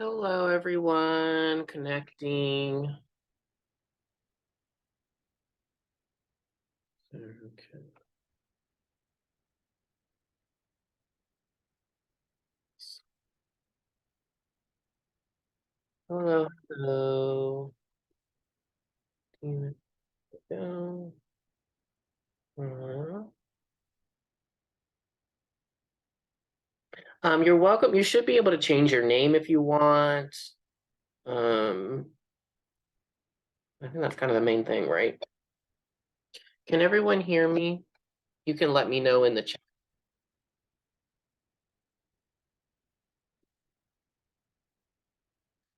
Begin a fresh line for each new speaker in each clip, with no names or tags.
Hello, everyone. Connecting. Okay. Hello, hello. Here we go. Uh, you're welcome. You should be able to change your name if you want. Um, I think that's kind of the main thing, right? Can everyone hear me? You can let me know in the chat.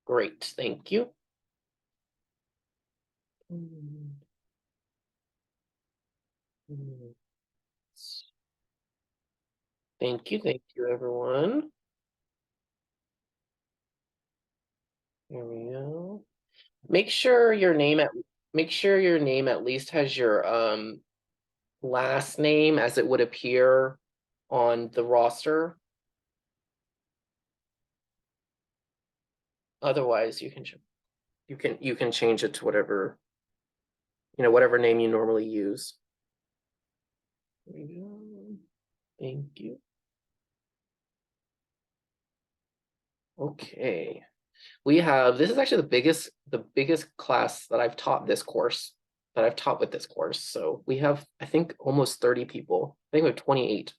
Great, thank you. Thank you, everyone. Here we go. Make sure your name at least has your last name as it would appear on the roster. Otherwise, you can change it to whatever whatever name you normally use. There we go. Thank you. Okay. This is actually the biggest class that I've taught with this course. So we have, I think, almost 30 people. I think we have 28.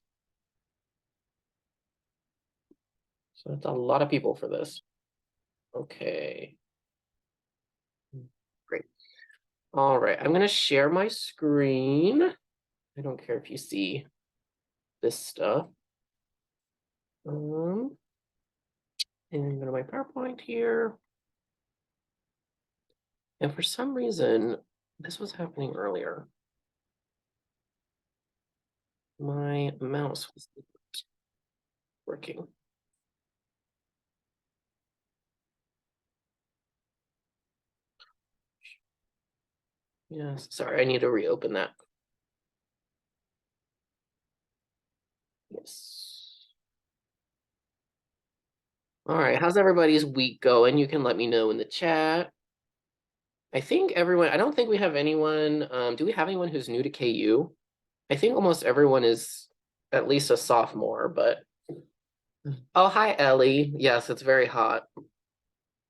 So that's a lot of people for this. Okay. Great. All right, I'm gonna share my screen. I don't care if you see this stuff. And go to my PowerPoint here. And for some reason, this was happening earlier. My mouse was working. Yes, sorry, I need to reopen that. Yes. All right, how's everybody's week going? You can let me know in the chat. I don't think we have anyone, do we have anyone who's new to KU? I think almost everyone is at least a sophomore, but oh, hi, Ellie. Yes, it's very hot.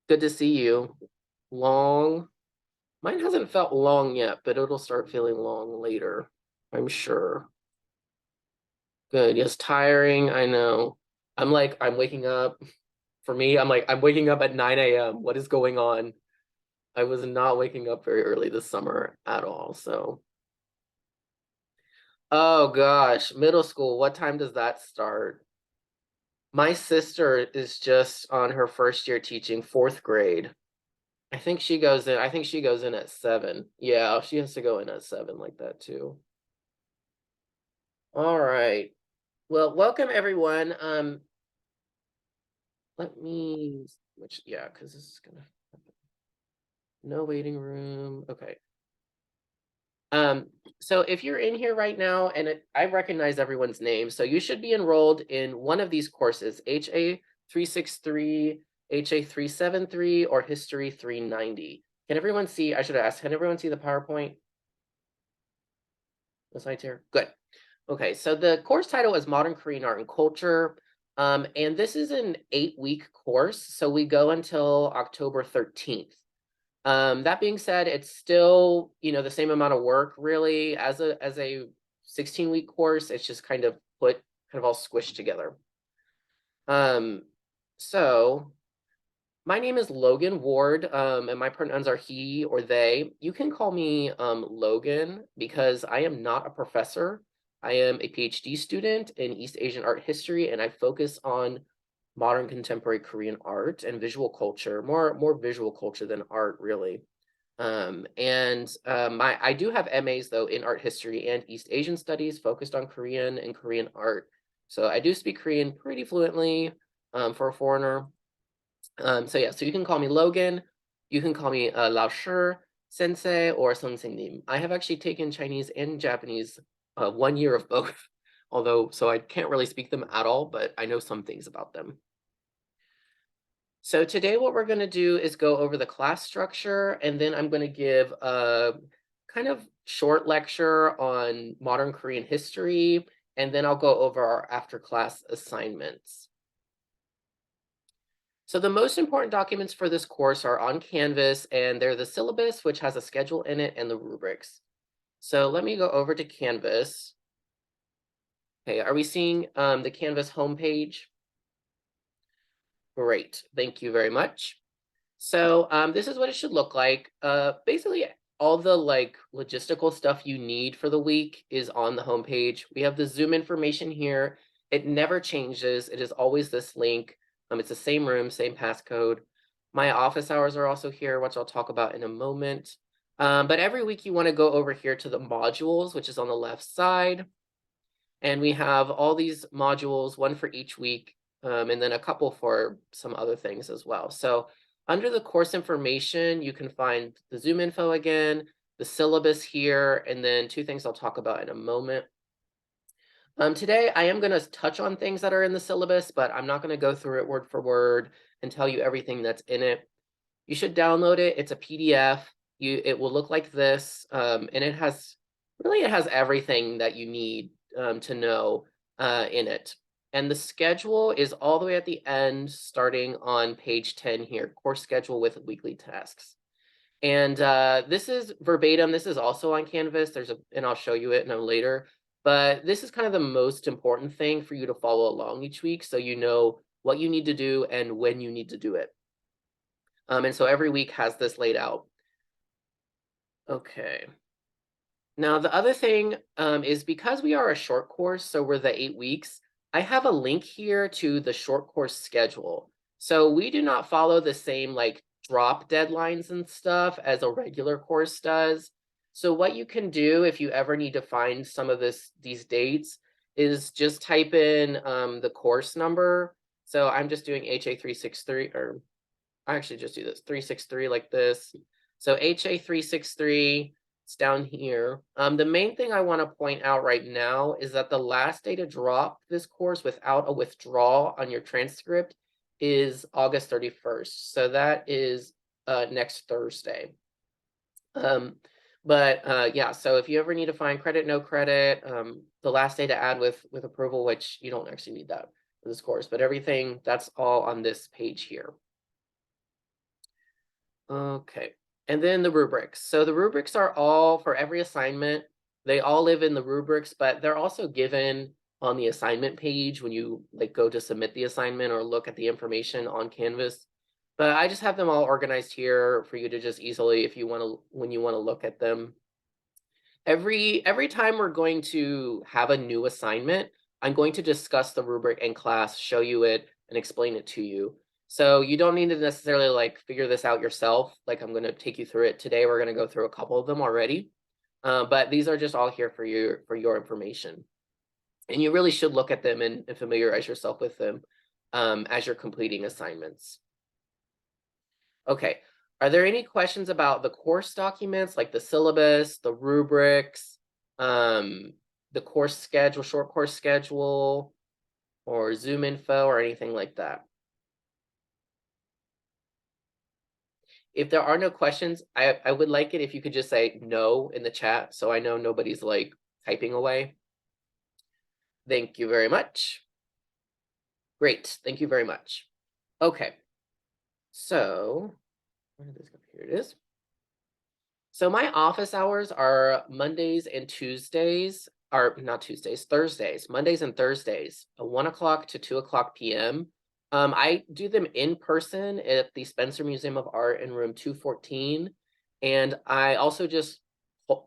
Good to see you. Long. Mine hasn't felt long yet, but it'll start feeling long later, I'm sure. Good. Yes, tiring. I know. I'm waking up. For me, I'm waking up at 9 a.m. What is going on? I was not waking up very early this summer at all. So, oh gosh, middle school. What time does that start? My sister is just on her first year teaching fourth grade. I think she goes in at 7. Yeah, she has to go in at 7 like that too. All right. Well, welcome everyone. Let me because this is gonna happen. No waiting room. Okay. So if you're in here right now, and I recognize everyone's name, so you should be enrolled in one of these courses, HA 363, HA 373, or History 390. Can everyone see? I should ask, can everyone see the PowerPoint? The slides here? Good. Okay, so the course title is Modern Korean Art and Culture. And this is an 8-week course, so we go until October 13th. That being said, it's still, the same amount of work really as a 16-week course. It's just kind of all squished together. So my name is Logan Ward, and my pronouns are he or they. You can call me Logan because I am not a professor. I am a PhD student in East Asian art history, and I focus on modern contemporary Korean art and visual culture, more visual culture than art, really. I do have MAs though in art history and East Asian studies focused on Korean and Korean art. So I do speak Korean pretty fluently for a foreigner. So you can call me Logan. You can call me Lao Shi, Sensei, or Sensei. I have actually taken Chinese and Japanese 1 year of both, so I can't really speak them at all, but I know some things about them. So today what we're going to do is go over the class structure, and then I'm going to give a kind of short lecture on modern Korean history, and then I'll go over our after class assignments. So the most important documents for this course are on Canvas, and they're the syllabus, which has a schedule in it, and the rubrics. So let me go over to Canvas. Okay, are we seeing the Canvas homepage? Great, thank you very much. So this is what it should look like. Basically, all the logistical stuff you need for the week is on the homepage. We have the Zoom information here. It never changes. It is always this link. It's the same room, same passcode. My office hours are also here, which I'll talk about in a moment. But every week you want to go over here to the modules, which is on the left side. And we have all these modules, one for each week, and then a couple for some other things as well. So under the course information, you can find the Zoom info again, the syllabus here, and then two things I'll talk about in a moment. Today, I am going to touch on things that are in the syllabus, but I'm not going to go through it word for word and tell you everything that's in it. You should download it. It's a PDF. It will look like this, and it has everything that you need to know in it. And the schedule is all the way at the end, starting on page 10 here, course schedule with weekly tasks. And this is verbatim. This is also on Canvas. And I'll show you it later. But this is kind of the most important thing for you to follow along each week, so you know what you need to do and when you need to do it. And so every week has this laid out. Okay. Now, the other thing is because we are a short course, so we're the 8 weeks, I have a link here to the short course schedule. So we do not follow the same drop deadlines and stuff as a regular course does. So what you can do if you ever need to find some of these dates is just type in the course number. So I'm just doing HA363, or I actually just do this 363 like this. So HA363. It's down here. The main thing I want to point out right now is that the last day to drop this course without a withdrawal on your transcript is August 31st. So that is next Thursday. Yeah, so if you ever need to find credit, no credit, the last day to add with approval, which you don't actually need that for this course, but everything, that's all on this page here. Okay. And then the rubrics. So the rubrics are all for every assignment. They all live in the rubrics, but they're also given on the assignment page when you go to submit the assignment or look at the information on Canvas. But I just have them all organized here for you to just easily, when you want to look at them. Every time we're going to have a new assignment, I'm going to discuss the rubric in class, show you it, and explain it to you. So you don't need to necessarily figure this out yourself. I'm going to take you through it today. We're going to go through a couple of them already, but these are just all here for your information. And you really should look at them and familiarize yourself with them as you're completing assignments. Okay, are there any questions about the course documents, like the syllabus, the rubrics, the course schedule, short course schedule, or Zoom info, or anything like that? If there are no questions, I would like it if you could just say no in the chat so I know nobody's typing away. Thank you very much. Great, thank you very much. Okay, so where did this go? Here it is. So my office hours are Mondays and Tuesdays, or not Tuesdays, Thursdays, Mondays and Thursdays, 1 o'clock to 2 o'clock p.m. I do them in person at the Spencer Museum of Art in room 214. And I also just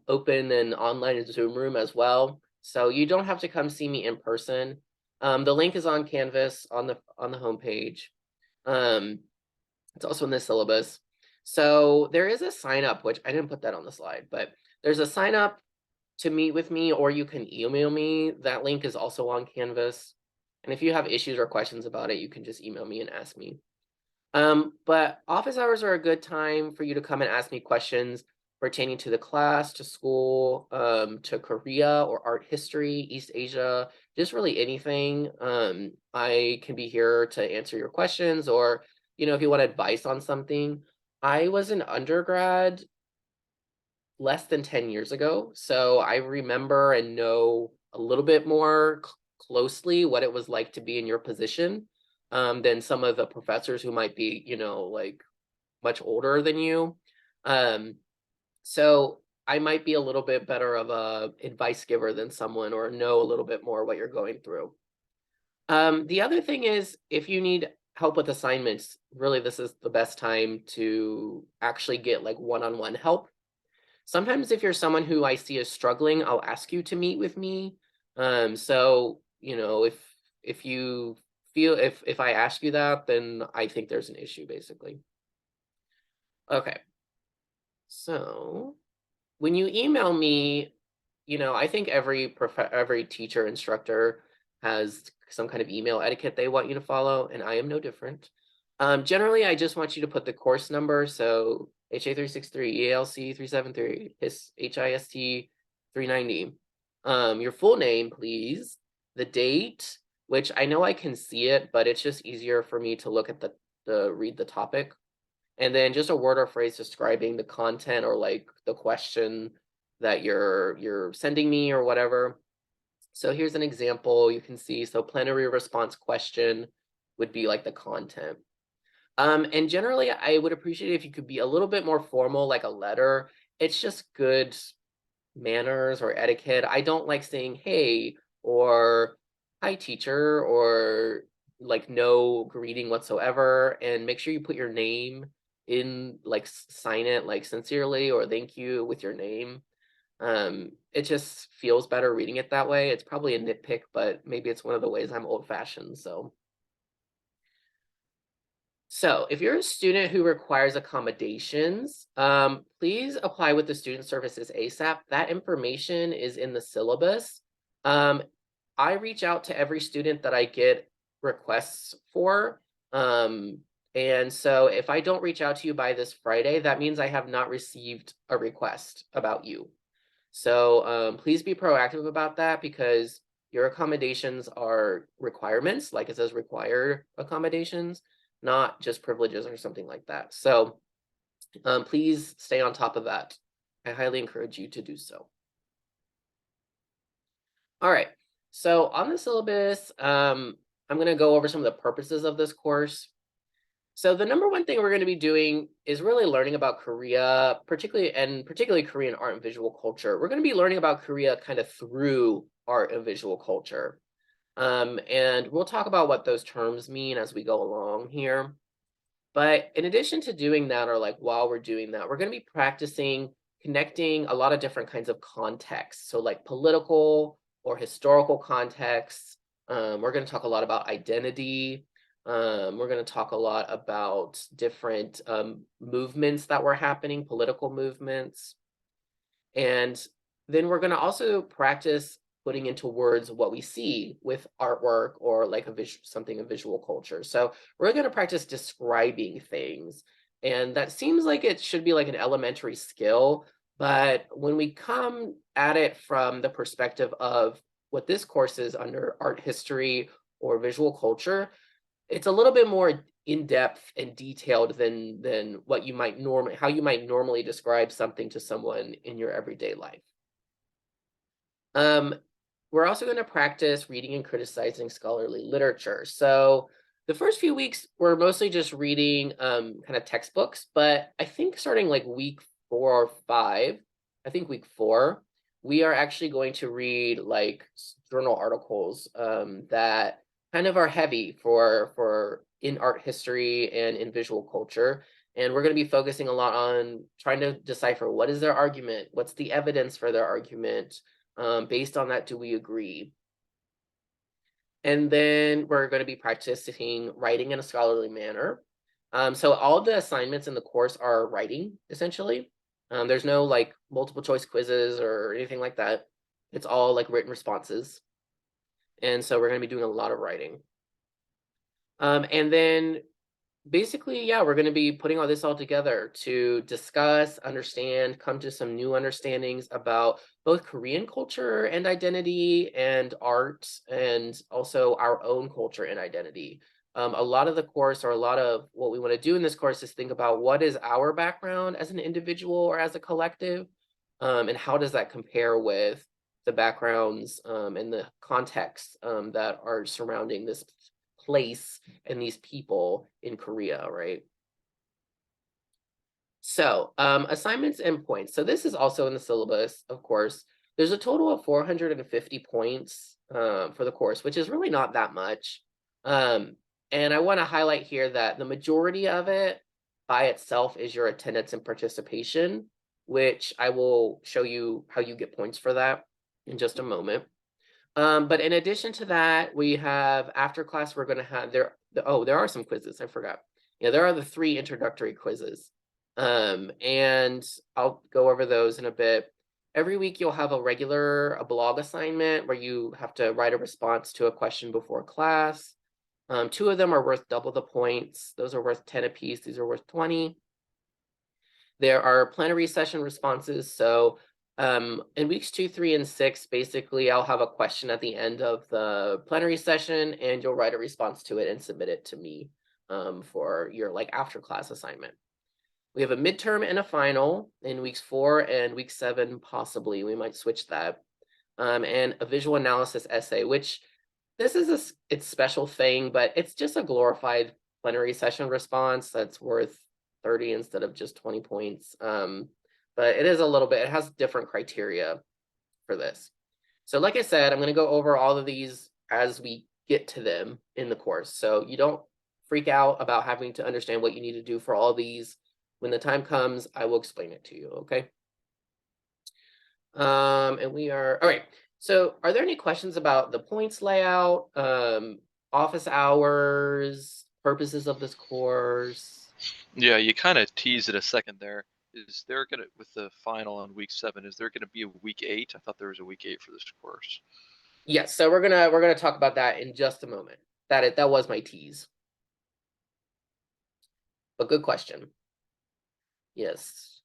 open an online Zoom room as well. So you don't have to come see me in person. The link is on Canvas on the homepage. It's also in the syllabus. So there is a sign up, which I didn't put that on the slide, but there's a sign up to meet with me, or you can email me. That link is also on Canvas. And if you have issues or questions about it, you can just email me and ask me. But office hours are a good time for you to come and ask me questions pertaining to the class, to school, to Korea or art history, East Asia, just really anything. I can be here to answer your questions, or if you want advice on something, I was an undergrad less than 10 years ago. So I remember and know a little bit more closely what it was like to be in your position than some of the professors who might be, like much older than you. Um, so I might be a little bit better of a advice giver than someone or know a little bit more what you're going through. The other thing is if you need help with assignments, really this is the best time to actually get like one-on-one help. Sometimes if you're someone who I see is struggling, I'll ask you to meet with me. So, if you feel if I ask you that, then I think there's an issue basically. Okay. So, when you email me, I think every teacher instructor has some kind of email etiquette they want you to follow, and I am no different. Generally, I just want you to put the course number, so HA363, EALC 373, HIST 390. Your full name, please, the date, which I know I can see it, but it's just easier for me to look at the read the topic. And then just a word or phrase describing the content or like the question that you're sending me or whatever. So here's an example you can see. So plenary response question would be like the content. And generally, I would appreciate if you could be a little bit more formal, like a letter. It's just good manners or etiquette. I don't like saying hey or hi teacher or like no greeting whatsoever. And make sure you put your name in, like sign it like sincerely or thank you with your name. It just feels better reading it that way. It's probably a nitpick, but maybe it's one of the ways I'm old fashioned. So if you're a student who requires accommodations, please apply with the Student Services ASAP. That information is in the syllabus. I reach out to every student that I get requests for. And so if I don't reach out to you by this Friday, that means I have not received a request about you. So please be proactive about that because your accommodations are requirements, like it says required accommodations, not just privileges or something like that. So please stay on top of that. I highly encourage you to do so. All right, so on the syllabus, I'm going to go over some of the purposes of this course. So the number one thing we're going to be doing is really learning about Korea, particularly Korean art and visual culture. We're going to be learning about Korea kind of through art and visual culture. And we'll talk about what those terms mean as we go along here. But in addition to doing that, or like while we're doing that, we're going to be practicing connecting a lot of different kinds of contexts. So like political or historical contexts. We're going to talk a lot about identity. We're going to talk a lot about different movements that were happening, political movements. And then we're going to also practice putting into words what we see with artwork or like something of visual culture. So we're going to practice describing things. And that seems like it should be like an elementary skill. But when we come at it from the perspective of what this course is under art history or visual culture, it's a little bit more in-depth and detailed than what you might how you might normally describe something to someone in your everyday life. We're also going to practice reading and criticizing scholarly literature. So the first few weeks we're mostly just reading kind of textbooks, but I think starting like week 4 or 5, I think week 4, we are actually going to read like journal articles that kind of are heavy for in art history and in visual culture. And we're going to be focusing a lot on trying to decipher what is their argument, what's the evidence for their argument. Based on that, do we agree? And then we're going to be practicing writing in a scholarly manner. So all the assignments in the course are writing, essentially. There's no like multiple choice quizzes or anything like that. It's all like written responses. And so we're going to be doing a lot of writing. And then basically, yeah, we're going to be putting all this all together to discuss, understand, come to some new understandings about both Korean culture and identity and art, and also our own culture and identity. A lot of the course, or a lot of what we want to do in this course, is think about what is our background as an individual or as a collective, and how does that compare with the backgrounds and the context that are surrounding this place and these people in Korea, right? So assignments and points. So this is also in the syllabus, of course. There's a total of 450 points for the course, which is really not that much. And I want to highlight here that the majority of it by itself is your attendance and participation, which I will show you how you get points for that in just a moment. But in addition to that, we have after class, we're going to have there. Oh, there are some quizzes. I forgot. Yeah, there are the 3 introductory quizzes. And I'll go over those in a bit. Every week you'll have a blog assignment where you have to write a response to a question before class. 2 of them are worth double the points. Those are worth 10 apiece. These are worth 20. There are plenary session responses. So in weeks 2, 3, and 6, basically I'll have a question at the end of the plenary session and you'll write a response to it and submit it to me for your after class assignment. We have a midterm and a final in weeks 4 and week 7, possibly. We might switch that. And a visual analysis essay, which this is its special thing, but it's just a glorified plenary session response that's worth 30 instead of just 20 points. But it is a little bit, it has different criteria for this. So like I said, I'm going to go over all of these as we get to them in the course. So you don't freak out about having to understand what you need to do for all these. When the time comes, I will explain it to you, okay? And we are, all right. So are there any questions about the points layout, office hours, purposes of this course?
Yeah, you kind of teased it a second there. Is there gonna, with the final on week 7, is there gonna be a week 8? I thought there was a week 8 for this course.
Yes, so we're gonna talk about that in just a moment. That was my tease. But good question. Yes.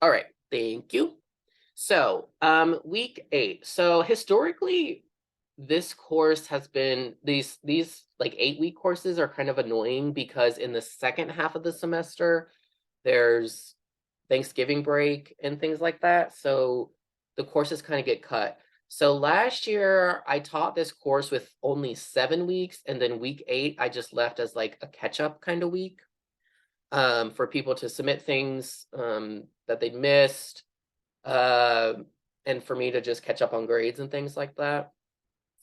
All right, thank you. So week 8. So historically, this course has been these 8-week courses are kind of annoying because in the second half of the semester, there's Thanksgiving break and things like that. So the courses kind of get cut. So last year I taught this course with only 7 weeks, and then week 8 I just left as a catch-up kind of week for people to submit things that they'd missed, and for me to just catch up on grades and things like that.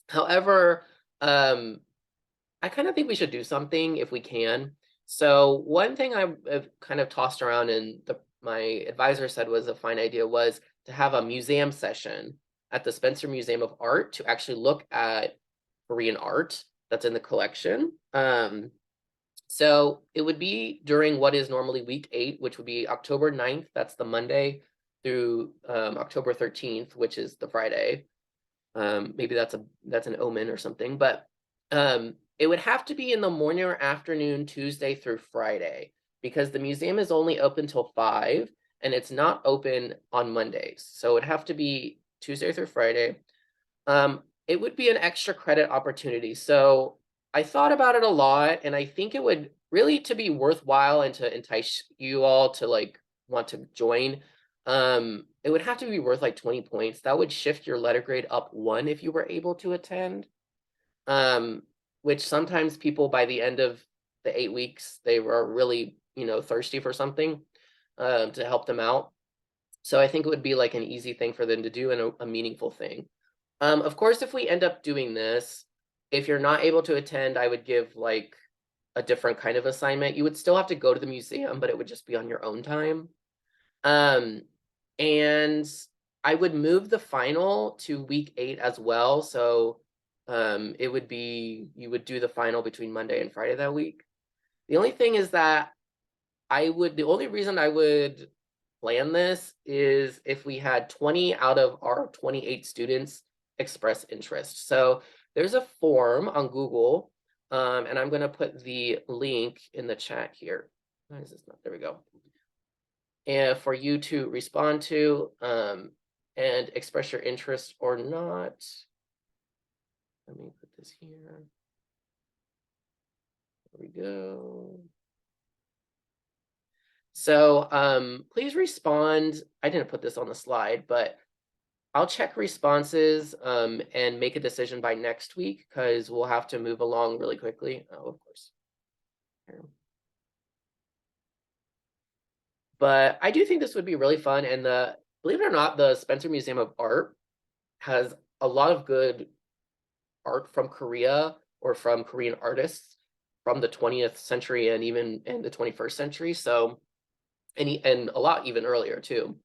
However, I kind of think we should do something if we can. So one thing I've kind of tossed around and my advisor said was a fine idea was to have a museum session at the Spencer Museum of Art to actually look at Korean art that's in the collection. So it would be during what is normally week 8, which would be October 9th. That's the Monday through October 13th, which is the Friday. Maybe that's an omen or something, but it would have to be in the morning or afternoon, Tuesday through Friday, because the museum is only open till 5 and it's not open on Mondays. So it would have to be Tuesday through Friday. It would be an extra credit opportunity. So I thought about it a lot, and I think it would really, to be worthwhile and to entice you all to want to join, it would have to be worth 20 points. That would shift your letter grade up 1 if you were able to attend. Which sometimes people by the end of the 8 weeks, they were really, thirsty for something to help them out. So I think it would be an easy thing for them to do and a meaningful thing. Of course, if we end up doing this, if you're not able to attend, I would give a different kind of assignment. You would still have to go to the museum, but it would just be on your own time. And I would move the final to week 8 as well. So it would be, you would do the final between Monday and Friday that week. The only thing is that the only reason I would plan this is if we had 20 out of our 28 students express interest. So there's a form on Google, and I'm going to put the link in the chat here. Why is this not? There we go. And for you to respond to and express your interest or not. Let me put this here. There we go. So please respond. I didn't put this on the slide, but I'll check responses and make a decision by next week because we'll have to move along really quickly. Oh, of course. Here. But I do think this would be really fun. And believe it or not, the Spencer Museum of Art has a lot of good art from Korea or from Korean artists from the 20th century and even in the 21st century. So, and a lot even earlier too.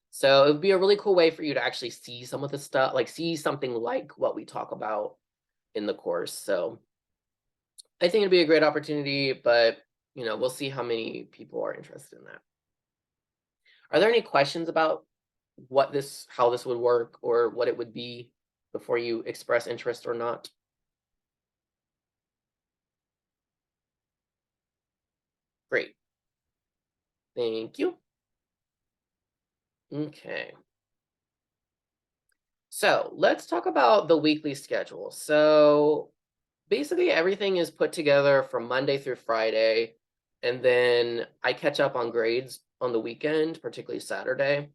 So it would be a really cool way for you to actually see some of the stuff, like see something like what we talk about in the course. So I think it'd be a great opportunity, but we'll see how many people are interested in that. Are there any questions about how this would work or what it would be before you express interest or not? Great. Thank you. Okay. So let's talk about the weekly schedule. So basically everything is put together from Monday through Friday, and then I catch up on grades on the weekend, particularly Saturday.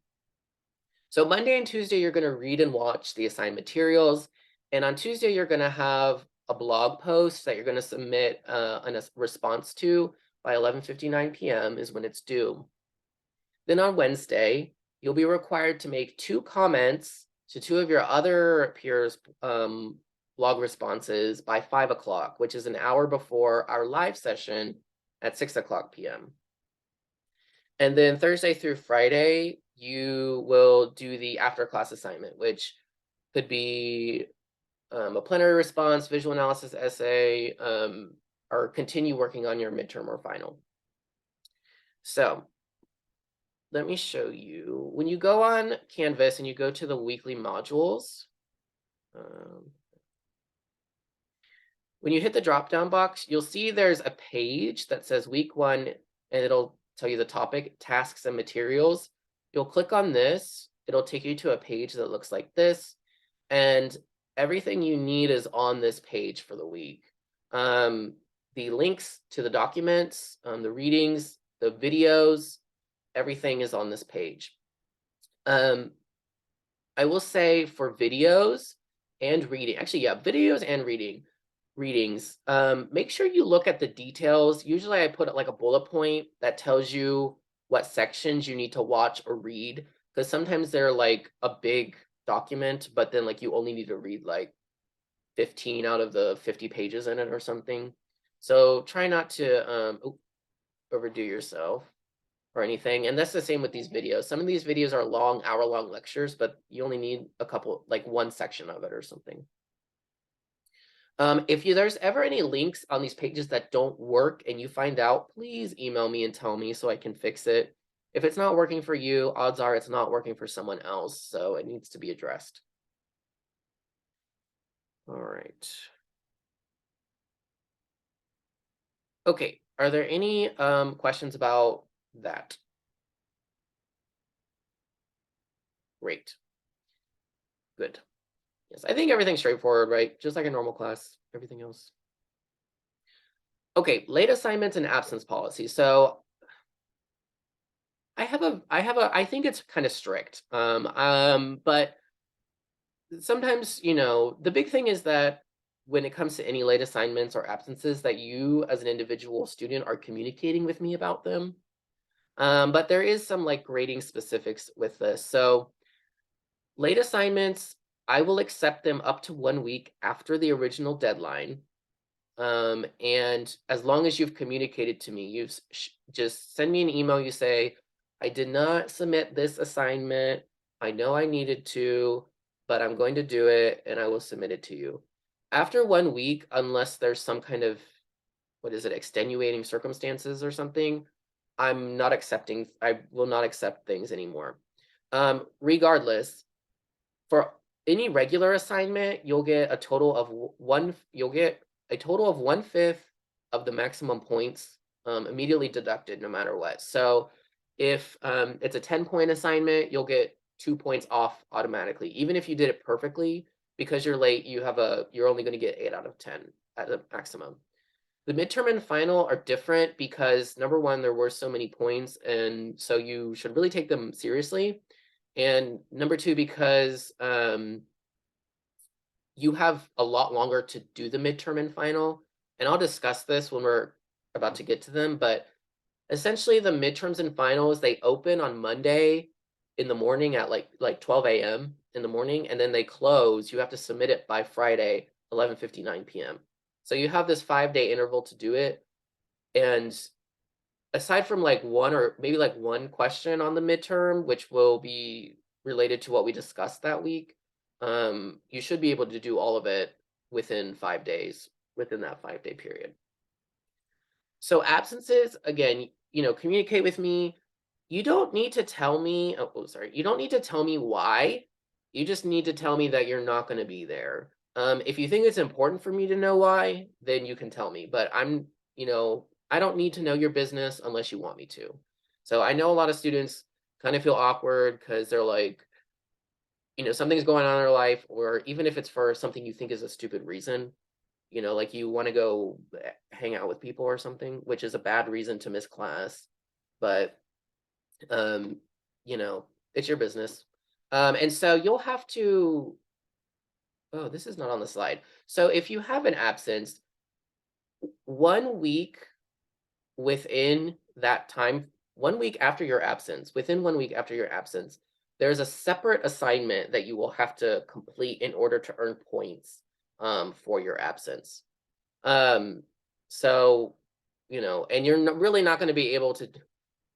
So Monday and Tuesday, you're going to read and watch the assigned materials. And on Tuesday, you're going to have a blog post that you're going to submit a response to by 11:59 p.m. is when it's due. Then on Wednesday, you'll be required to make 2 comments to 2 of your other peers' blog responses by 5 o'clock, which is an hour before our live session at 6 o'clock p.m. And then Thursday through Friday, you will do the after class assignment, which could be a plenary response, visual analysis essay, or continue working on your midterm or final. So let me show you. When you go on Canvas and you go to the weekly modules, when you hit the drop-down box, you'll see there's a page that says week 1, and it'll tell you the topic, tasks and materials. You'll click on this. It'll take you to a page that looks like this. And everything you need is on this page for the week. The links to the documents, the readings, the videos, everything is on this page. I will say for videos and reading, actually, yeah, videos and readings, make sure you look at the details. Usually I put like a bullet point that tells you what sections you need to watch or read, because sometimes they're like a big document, but then like you only need to read like 15 out of the 50 pages in it or something. So try not to overdo yourself or anything. And that's the same with these videos. Some of these videos are long, hour-long lectures, but you only need a couple, like one section of it or something. If there's ever any links on these pages that don't work and you find out, please email me and tell me so I can fix it. If it's not working for you, odds are it's not working for someone else, so it needs to be addressed. All right. Okay, are there any questions about that? Great. Good. Yes, I think everything's straightforward, right? Just like a normal class, everything else. Okay, late assignments and absence policy. So I think it's kind of strict. But sometimes, the big thing is that when it comes to any late assignments or absences, that you as an individual student are communicating with me about them. But there is some like grading specifics with this. So late assignments, I will accept them up to 1 week after the original deadline. And as long as you've communicated to me, just send me an email. You say, I did not submit this assignment. I know I needed to, but I'm going to do it and I will submit it to you. After 1 week, unless there's some kind of, extenuating circumstances or something, I will not accept things anymore. Regardless, for any regular assignment, you'll get a total of 1/5 of the maximum points immediately deducted no matter what. So if it's a 10-point assignment, you'll get 2 points off automatically. Even if you did it perfectly, because you're late, you're only going to get 8 out of 10 at the maximum. The midterm and final are different because number one, there were so many points, and so you should really take them seriously. And number two, because you have a lot longer to do the midterm and final. And I'll discuss this when we're about to get to them, but essentially the midterms and finals, they open on Monday in the morning at like 12 a.m. in the morning, and then they close. You have to submit it by Friday, 11:59 p.m. So you have this 5-day interval to do it. And aside from like one or maybe like one question on the midterm, which will be related to what we discussed that week, you should be able to do all of it within 5 days, within that 5-day period. So absences, again, communicate with me. You don't need to tell me, sorry, you don't need to tell me why. You just need to tell me that you're not going to be there. If you think it's important for me to know why, then you can tell me. But I don't need to know your business unless you want me to. So I know a lot of students kind of feel awkward because they're like, something's going on in their life, or even if it's for something you think is a stupid reason, like you want to go hang out with people or something, which is a bad reason to miss class. But um, it's your business. And so you'll have to, oh, this is not on the slide. So if you have an absence, 1 week within that time, 1 week after your absence, within 1 week after your absence, there's a separate assignment that you will have to complete in order to earn points for your absence. Um, so, and you're really not going to be able to,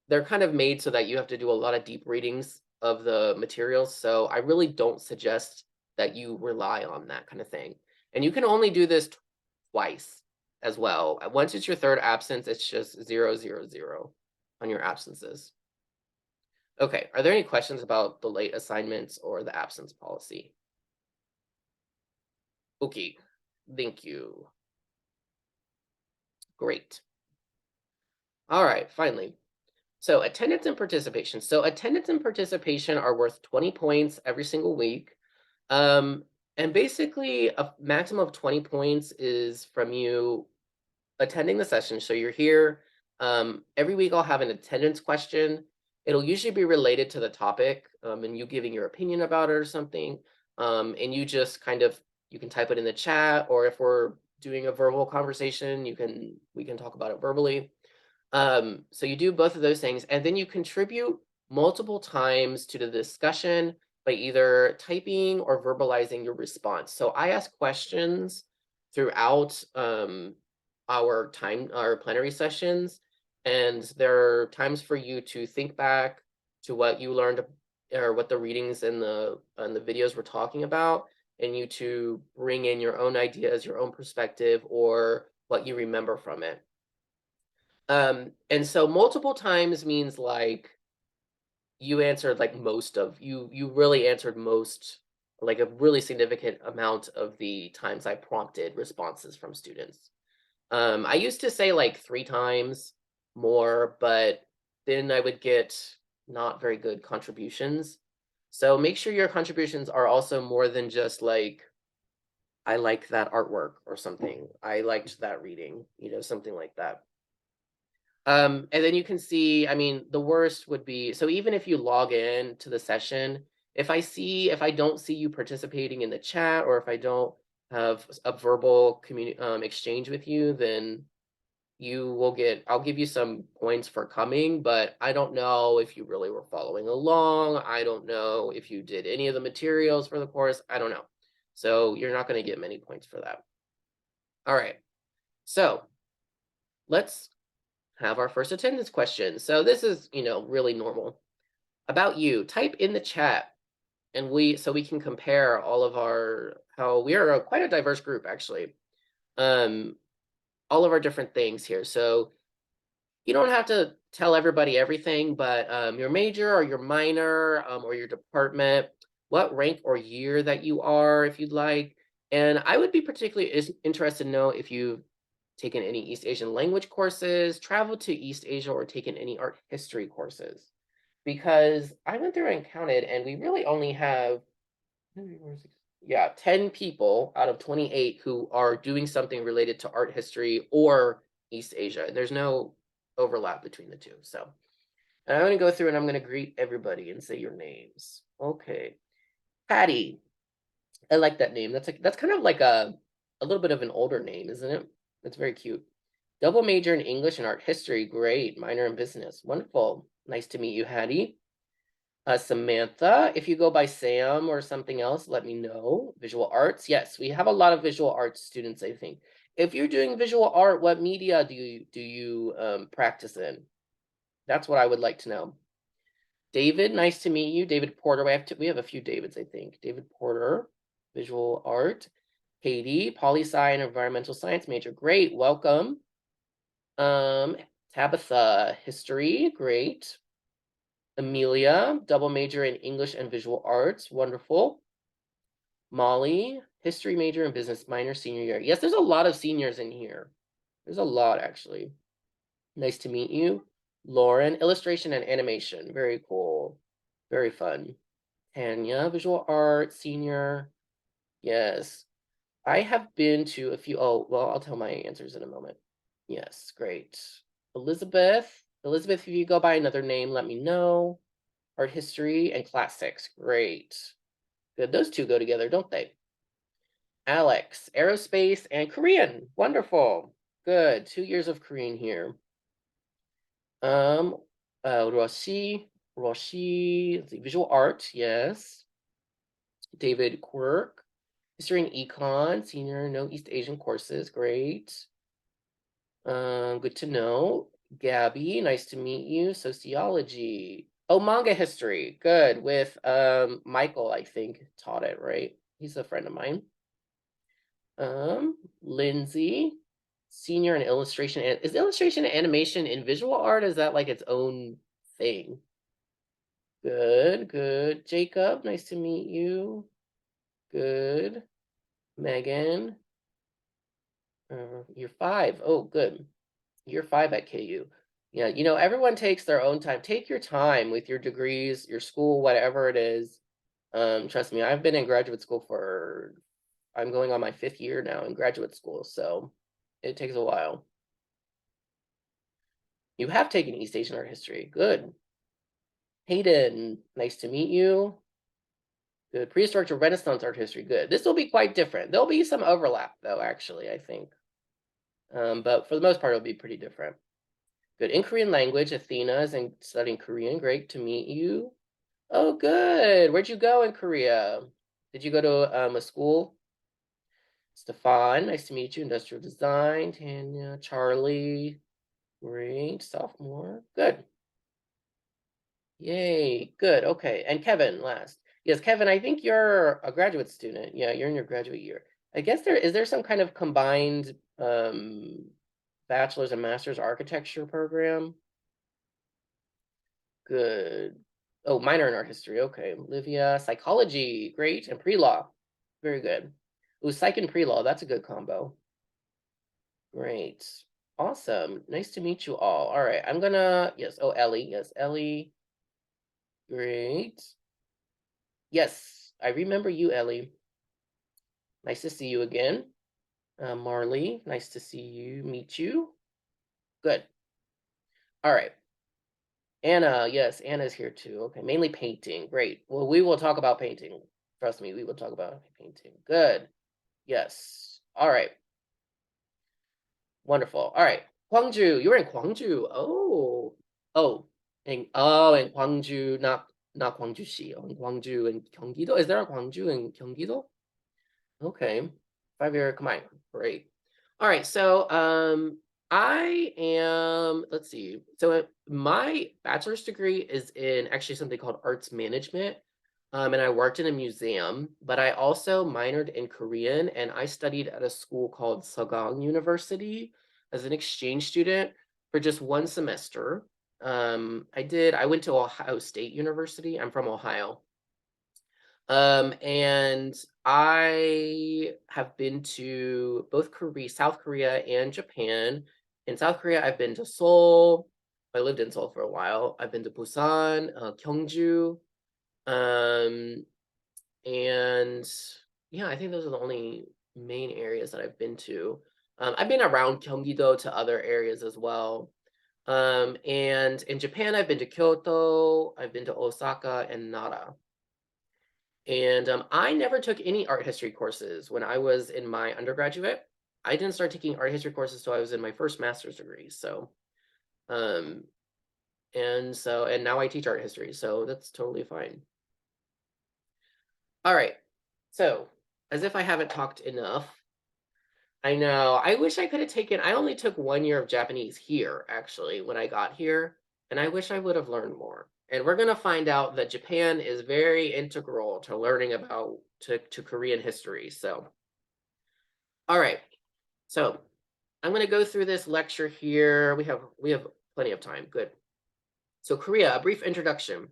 they're kind of made so that you have to do a lot of deep readings of the materials. So I really don't suggest that you rely on that kind of thing. And you can only do this twice as well. Once it's your third absence, it's just 0, 0, 0 on your absences. Okay, are there any questions about the late assignments or the absence policy? Okay, thank you. Great. All right, finally. So attendance and participation. So attendance and participation are worth 20 points every single week. And basically a maximum of 20 points is from you attending the session. So you're here. Every week I'll have an attendance question. It'll usually be related to the topic, and you giving your opinion about it or something. And you just you can type it in the chat, or if we're doing a verbal conversation, we can talk about it verbally. So you do both of those things, and then you contribute multiple times to the discussion by either typing or verbalizing your response. So I ask questions throughout our plenary sessions, and there are times for you to think back to what you learned or what the readings and the videos were talking about, and you to bring in your own ideas, your own perspective, or what you remember from it. And so multiple times means like you answered like you really answered most, like a really significant amount of the times I prompted responses from students. I used to say like 3 times more, but then I would get not very good contributions. So make sure your contributions are also more than just like, I like that artwork or something. I liked that reading, something like that. And then you can see, I mean, the worst would be, so even if you log in to the session, if I don't see you participating in the chat, or if I don't have a verbal exchange with you, then I'll give you some points for coming, but I don't know if you really were following along. I don't know if you did any of the materials for the course. I don't know. So you're not going to get many points for that. All right. So let's have our first attendance question. So this is, really normal. About you, type in the chat, and so we can compare all of how we are quite a diverse group, actually. All of our different things here. So you don't have to tell everybody everything, but your major or your minor, or your department, what rank or year that you are, if you'd like. And I would be particularly interested to know if you've taken any East Asian language courses, traveled to East Asia, or taken any art history courses. Because I went through and counted, and we really only have Yeah, 10 people out of 28 who are doing something related to art history or East Asia. There's no overlap between the two. So and I'm going to go through and I'm going to greet everybody and say your names. Okay. Patty. I like that name. That's kind of like a little bit of an older name, isn't it? That's very cute. Double major in English and art history. Great. Minor in business. Wonderful. Nice to meet you, Hattie. Samantha, if you go by Sam or something else, let me know. Visual arts. Yes, we have a lot of visual arts students, I think. If you're doing visual art, what media do you practice in? That's what I would like to know. David, nice to meet you. David Porter. We have a few Davids, I think. David Porter, visual art. Katie, poli-sci and environmental science major. Great, welcome. Tabitha, history, great. Amelia, double major in English and visual arts, wonderful. Molly, history major and business minor, senior year. Yes, there's a lot of seniors in here. There's a lot, actually. Nice to meet you. Lauren, illustration and animation. Very cool. Very fun. Tanya, visual art, senior. Yes. I have been to a few. Oh, well, I'll tell my answers in a moment. Yes, great. Elizabeth. Elizabeth, if you go by another name, let me know. Art history and classics. Great. Good. Those two go together, don't they? Alex, aerospace and Korean. Wonderful. Good. 2 years of Korean here. Um, Roshi, let's see, visual art, yes. David Quirk, history and econ, senior, no East Asian courses, great. Good to know. Gabby, nice to meet you. Sociology. Oh, manga history. Good. With Michael, I think, taught it, right? He's a friend of mine. Lindsay, senior in illustration. Is illustration and animation in visual art? Is that like its own thing? Good, good. Jacob, nice to meet you. Good. Megan, you're 5. Oh, good. You're 5 at KU. Yeah, everyone takes their own time. Take your time with your degrees, your school, whatever it is. Trust me, I've been in graduate school I'm going on my 5th year now in graduate school, so it takes a while. You have taken East Asian art history. Good. Hayden, nice to meet you. Good. Prehistoric to Renaissance art history. Good. This will be quite different. There'll be some overlap, though, actually, I think. But for the most part, it'll be pretty different. Good. In Korean language, Athena is studying Korean. Great to meet you. Oh, good. Where'd you go in Korea? Did you go to a school? Stefan, nice to meet you. Industrial design. Tanya, Charlie. Great. Sophomore. Good. Yay. Good. Okay. And Kevin last. Yes, Kevin, I think you're a graduate student. Yeah, you're in your graduate year. I guess there some kind of combined bachelor's and master's architecture program. Good. Oh, minor in art history. Okay. Olivia, psychology. Great. And pre-law. Very good. Ooh, psych and pre-law. That's a good combo. Great. Awesome. Nice to meet you all. All right. Yes. Oh, Ellie. Yes, Ellie. Great. Yes, I remember you, Ellie. Nice to see you again. Marley, nice to meet you. Good. All right. Anna, yes, Anna's here too. Okay, mainly painting. Great. Well, we will talk about painting. Trust me, we will talk about painting. Good. Yes. All right. Wonderful. All right. Gwangju, you're in Gwangju. Oh. In Gwangju, not Gwangju-si. In Gwangju and Gyeonggi-do. Is there a Gwangju in Gyeonggi-do? Okay. 5 year, come on. Great. All right. So I am, let's see. So my bachelor's degree is in actually something called arts management. And I worked in a museum, but I also minored in Korean and I studied at a school called Sagang University as an exchange student for just 1 semester. I went to Ohio State University. I'm from Ohio. And I have been to both South Korea and Japan. In South Korea, I've been to Seoul. I lived in Seoul for a while. I've been to Busan, Gyeongju, um, and Yeah, I think those are the only main areas that I've been to. I've been around Gyeonggi-do to other areas as well. And in Japan, I've been to Kyoto, I've been to Osaka and Nara. And I never took any art history courses when I was in my undergraduate. I didn't start taking art history courses until I was in my first master's degree. So, um, and now I teach art history, so that's totally fine. All right. So, as if I haven't talked enough, I know. I wish I could have taken, I only took 1 year of Japanese here, actually, when I got here, and I wish I would have learned more. And we're going to find out that Japan is very integral to learning about to Korean history. So, all right. So, I'm going to go through this lecture here. We have plenty of time. Good. So, Korea, a brief introduction.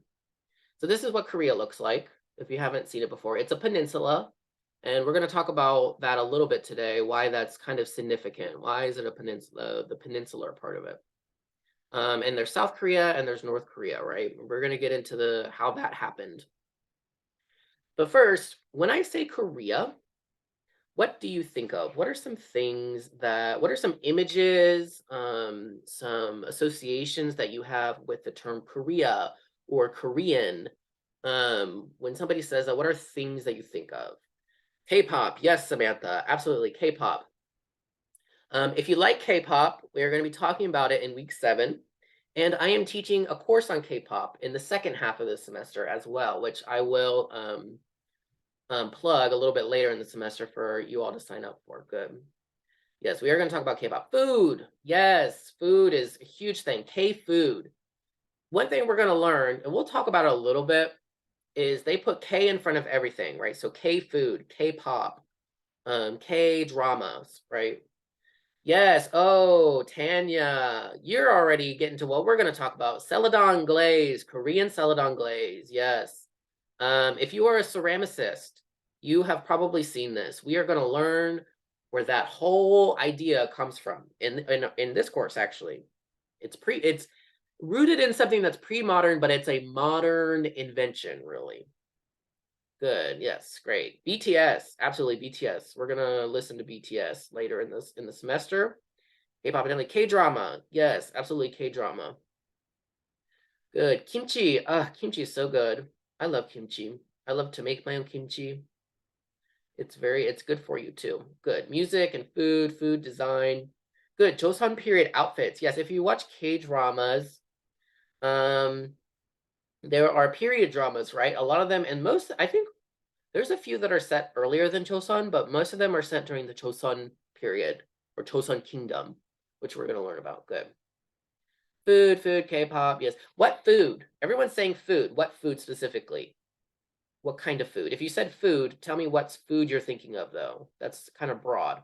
So this is what Korea looks like, if you haven't seen it before. It's a peninsula, and we're going to talk about that a little bit today, why that's kind of significant. Why is it a peninsula, the peninsular part of it? And there's South Korea and there's North Korea, right? We're going to get into the how that happened. But first, when I say Korea, what do you think of? What are some things that, what are some images, some associations that you have with the term Korea or Korean? When somebody says that, what are things that you think of? K-pop, yes, Samantha, absolutely, K-pop. If you like K-pop, we're going to be talking about it in week 7. And I am teaching a course on K-pop in the second half of the semester as well, which I will plug a little bit later in the semester for you all to sign up for. Good. Yes, we are going to talk about K-pop. Food. Yes, food is a huge thing. K-food. One thing we're going to learn, and we'll talk about it a little bit, is they put K in front of everything, right? So K-food, K-pop, K-dramas, right? Yes. Oh, Tanya, you're already getting to what we're going to talk about. Celadon glaze, Korean celadon glaze. Yes. If you are a ceramicist, you have probably seen this. We are going to learn where that whole idea comes from in this course. Actually, it's rooted in something that's pre-modern, but it's a modern invention, really. Good. Yes. Great. BTS. Absolutely. BTS. We're gonna listen to BTS later in the semester. K-pop and only K-drama. Yes. Absolutely. K-drama. Good. Kimchi. Kimchi is so good. I love kimchi. I love to make my own kimchi. It's good for you too. Good. Music and food design. Good. Joseon period outfits. Yes. If you watch K-dramas, um, there are period dramas, right? A lot of them, and most, I think there's a few that are set earlier than Chosun, but most of them are set during the Chosun period or Chosun kingdom, which we're going to learn about. Good. Food, K-pop. Yes. What food? Everyone's saying food. What food specifically? What kind of food? If you said food, tell me what food you're thinking of, though. That's kind of broad.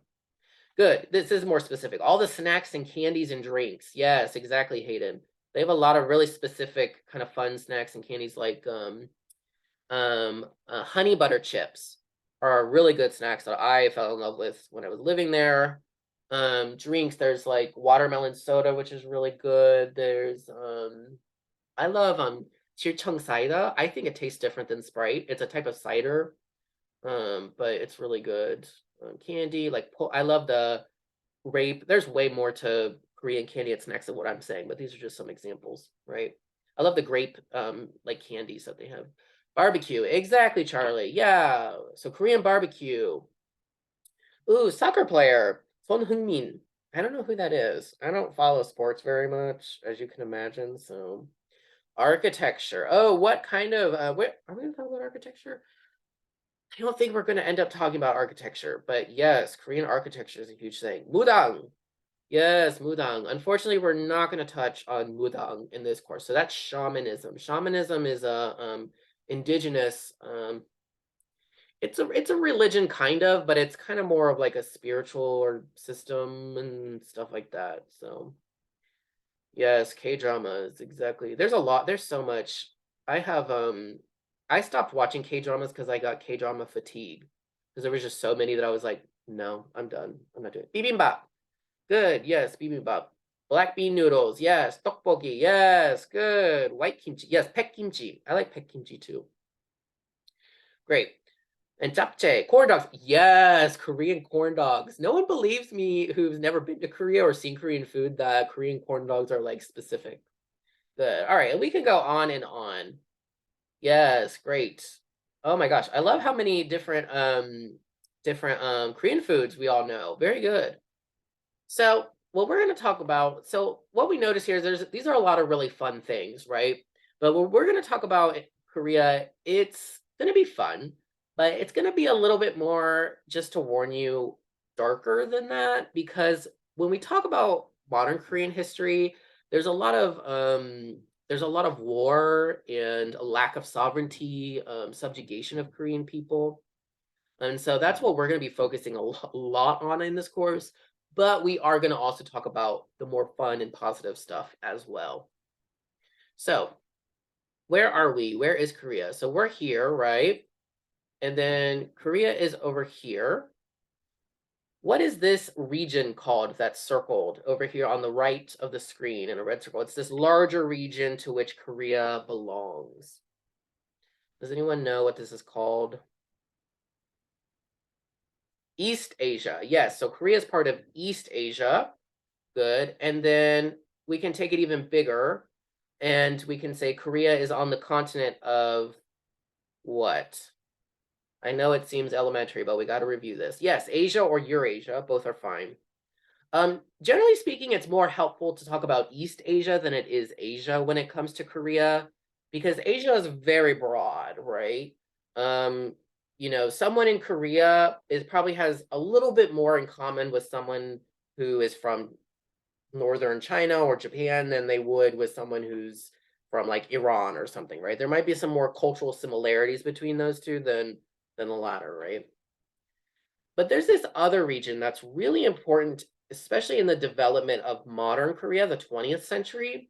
Good. This is more specific. All the snacks and candies and drinks. Yes, exactly, Hayden. They have a lot of really specific kind of fun snacks and candies like honey butter chips are really good snacks that I fell in love with when I was living there. Drinks, there's like watermelon soda, which is really good. There's I love Chirchung cider. I think it tastes different than Sprite. It's a type of cider, but it's really good. Candy, like I love the grape. There's way more to Korean candy and snacks than what I'm saying, but these are just some examples, right? I love the grape like candies that they have. Barbecue, exactly, Charlie. Yeah. So Korean barbecue. Ooh, soccer player. Son Heung-min. I don't know who that is. I don't follow sports very much, as you can imagine. So architecture. Oh, what kind of what are we gonna talk about architecture? I don't think we're gonna end up talking about architecture, but yes, Korean architecture is a huge thing. Mudang. Yes, Mudang. Unfortunately, we're not going to touch on Mudang in this course. So that's shamanism. Shamanism is a indigenous it's a religion kind of, but it's kind of more of like a spiritual or system and stuff like that. So yes, K-dramas, exactly. There's a lot, there's so much. I have I stopped watching K-dramas because I got K-drama fatigue. Because there was just so many that I was like, no, I'm done. I'm not doing it. Bibimbap. Good. Yes. Bibimbap. Black bean noodles. Yes. Tteokbokki. Yes. Good. White kimchi. Yes. Pek kimchi. I like pek kimchi too. Great. And japchae, corn dogs. Yes, Korean corn dogs. No one believes me who's never been to Korea or seen Korean food that Korean corn dogs are like specific. Good. All right, we can go on and on. Yes, great. Oh my gosh, I love how many different Korean foods we all know. Very good. So, what we're going to talk about, so what we notice here is these are a lot of really fun things, right? But what we're going to talk about in Korea, it's going to be fun, but it's going to be a little bit more, just to warn you, darker than that, because when we talk about modern Korean history, there's a lot of war and a lack of sovereignty, subjugation of Korean people. And so that's what we're going to be focusing a lot on in this course. But we are going to also talk about the more fun and positive stuff as well. So, where are we? Where is Korea? So, we're here, right? And then Korea is over here. What is this region called that's circled over here on the right of the screen in a red circle? It's this larger region to which Korea belongs. Does anyone know what this is called? East Asia. Yes, so Korea is part of East Asia. Good. And then we can take it even bigger and we can say Korea is on the continent of what? I know it seems elementary, but we got to review this. Yes, Asia or Eurasia, both are fine. Generally speaking, it's more helpful to talk about East Asia than it is Asia when it comes to Korea, because Asia is very broad, right? Um, someone in Korea is probably has a little bit more in common with someone who is from northern China or Japan than they would with someone who's from like Iran or something, right? There might be some more cultural similarities between those two than the latter, right? But there's this other region that's really important, especially in the development of modern Korea, the 20th century,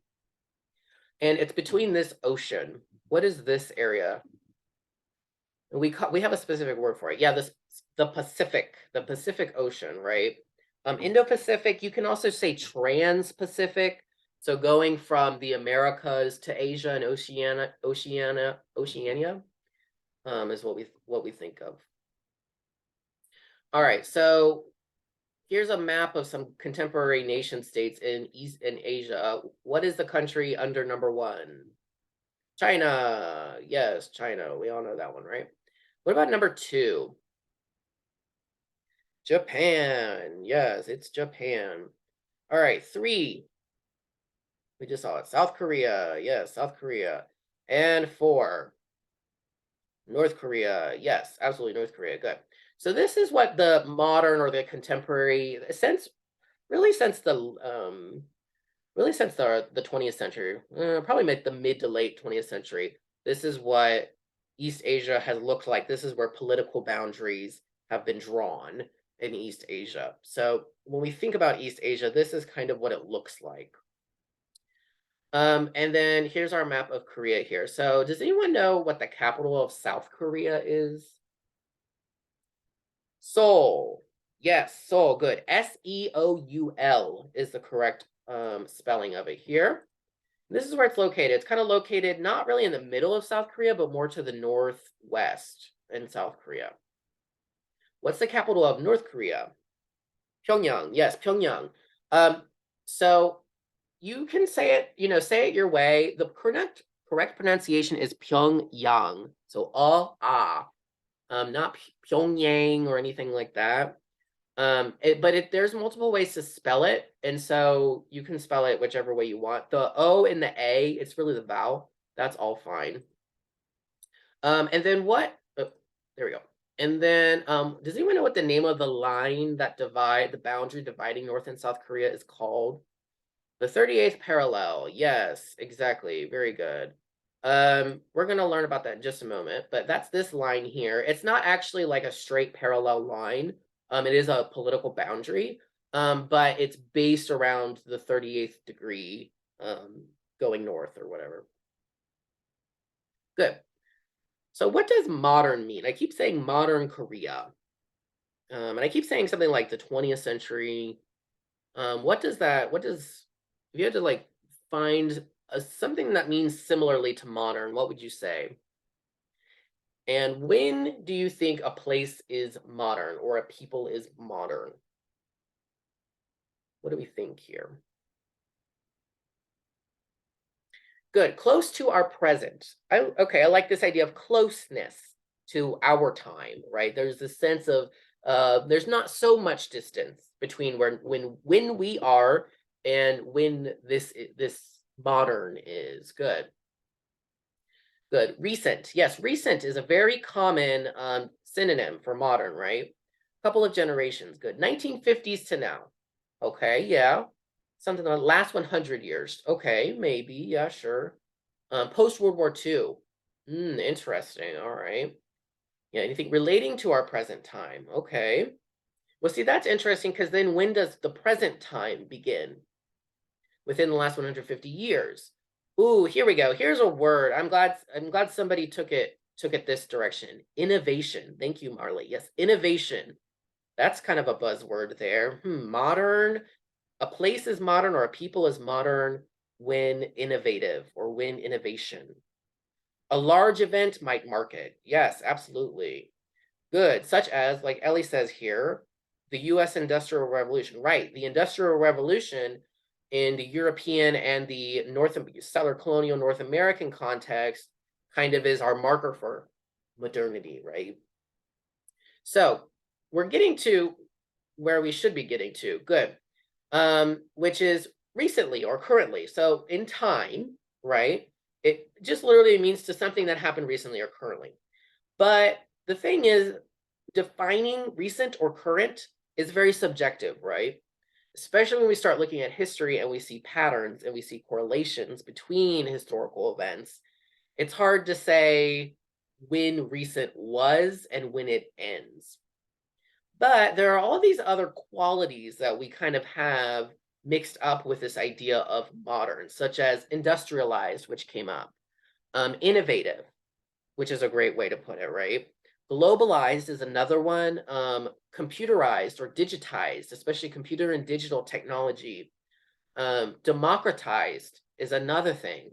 and it's between this ocean. What is this area? And we have a specific word for it. Yeah, the Pacific Ocean, right? Indo-Pacific, you can also say trans-Pacific. So going from the Americas to Asia and Oceania, is what we think of. All right, so here's a map of some contemporary nation states in Asia. What is the country under number one? China. Yes, China. We all know that one, right? What about number two? Japan. Yes, it's Japan. All right, three. We just saw it. South Korea. Yes, South Korea. And four. North Korea. Yes, absolutely North Korea. Good. So this is what the modern or the contemporary since really since the 20th century, probably the mid to late 20th century, this is what East Asia has looked like. This is where political boundaries have been drawn in East Asia. So when we think about East Asia, this is kind of what it looks like. And then here's our map of Korea here. So does anyone know what the capital of South Korea is? Seoul. Yes, Seoul. Good. Seoul is the correct spelling of it here. This is where it's located. It's kind of located not really in the middle of South Korea, but more to the northwest in South Korea. What's the capital of North Korea? Pyongyang. Yes, Pyongyang. So you can say say it your way. The correct pronunciation is Pyongyang. So not Pyongyang or anything like that. There's multiple ways to spell it, and so you can spell it whichever way you want. The O and the A, it's really the vowel. That's all fine. And then what? Oh, there we go. And then, does anyone know what the name of the line that the boundary dividing North and South Korea is called? The 38th parallel. Yes, exactly. Very good. We're gonna learn about that in just a moment, but that's this line here. It's not actually like a straight parallel line. It is a political boundary, but it's based around the 38th degree, going north or whatever. Good. So what does modern mean? I keep saying modern Korea. And I keep saying something like the 20th century. If you had to like find something that means similarly to modern, what would you say? And when do you think a place is modern or a people is modern? What do we think here? Good. Close to our present. Okay, I like this idea of closeness to our time, right? There's this sense of there's not so much distance between when we are and when this modern is. Good. Good. Recent. Yes, recent is a very common synonym for modern, right? Couple of generations. Good. 1950s to now. Okay, yeah. Something the last 100 years. Okay, maybe. Yeah, sure. Post World War II. Interesting. All right. Yeah, anything relating to our present time. Okay. Well, see, that's interesting because then when does the present time begin? Within the last 150 years. Ooh, here we go. Here's a word. I'm glad somebody took it this direction. Innovation. Thank you, Marley. Yes, innovation. That's kind of a buzzword there. Modern. A place is modern or a people is modern when innovative or when innovation. A large event might mark it. Yes, absolutely. Good. Such as, like Ellie says here, the US Industrial Revolution. Right. The Industrial Revolution in the European and the settler colonial North American context kind of is our marker for modernity, right? So we're getting to where we should be getting to. Good. Which is recently or currently. So in time, right? It just literally means to something that happened recently or currently. But the thing is, defining recent or current is very subjective, right? Especially when we start looking at history and we see patterns and we see correlations between historical events. It's hard to say when recent was and when it ends. But there are all these other qualities that we kind of have mixed up with this idea of modern, such as industrialized, which came up, innovative, which is a great way to put it, right? Globalized is another one. Computerized or digitized, especially computer and digital technology. Democratized is another thing,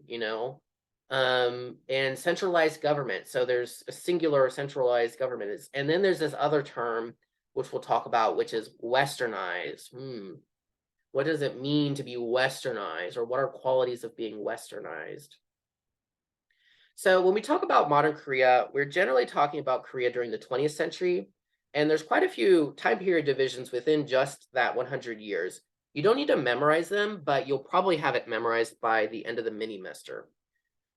and centralized government. So there's a singular centralized government is, and then there's this other term which we'll talk about, which is westernized. What does it mean to be westernized, or what are qualities of being westernized? So when we talk about modern Korea, we're generally talking about Korea during the 20th century, and there's quite a few time period divisions within just that 100 years. You don't need to memorize them, but you'll probably have it memorized by the end of the mini-mester.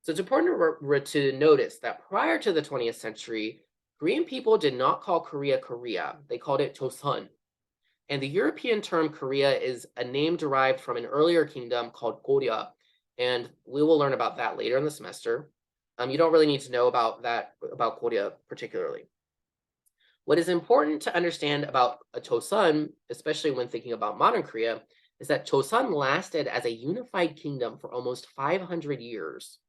So it's important to notice that prior to the 20th century, Korean people did not call Korea Korea. They called it Joseon. And the European term Korea is a name derived from an earlier kingdom called Goryeo, and we will learn about that later in the semester. You don't really need to know about Goryeo particularly. What is important to understand about Joseon, especially when thinking about modern Korea, is that Joseon lasted as a unified kingdom for almost 500 years.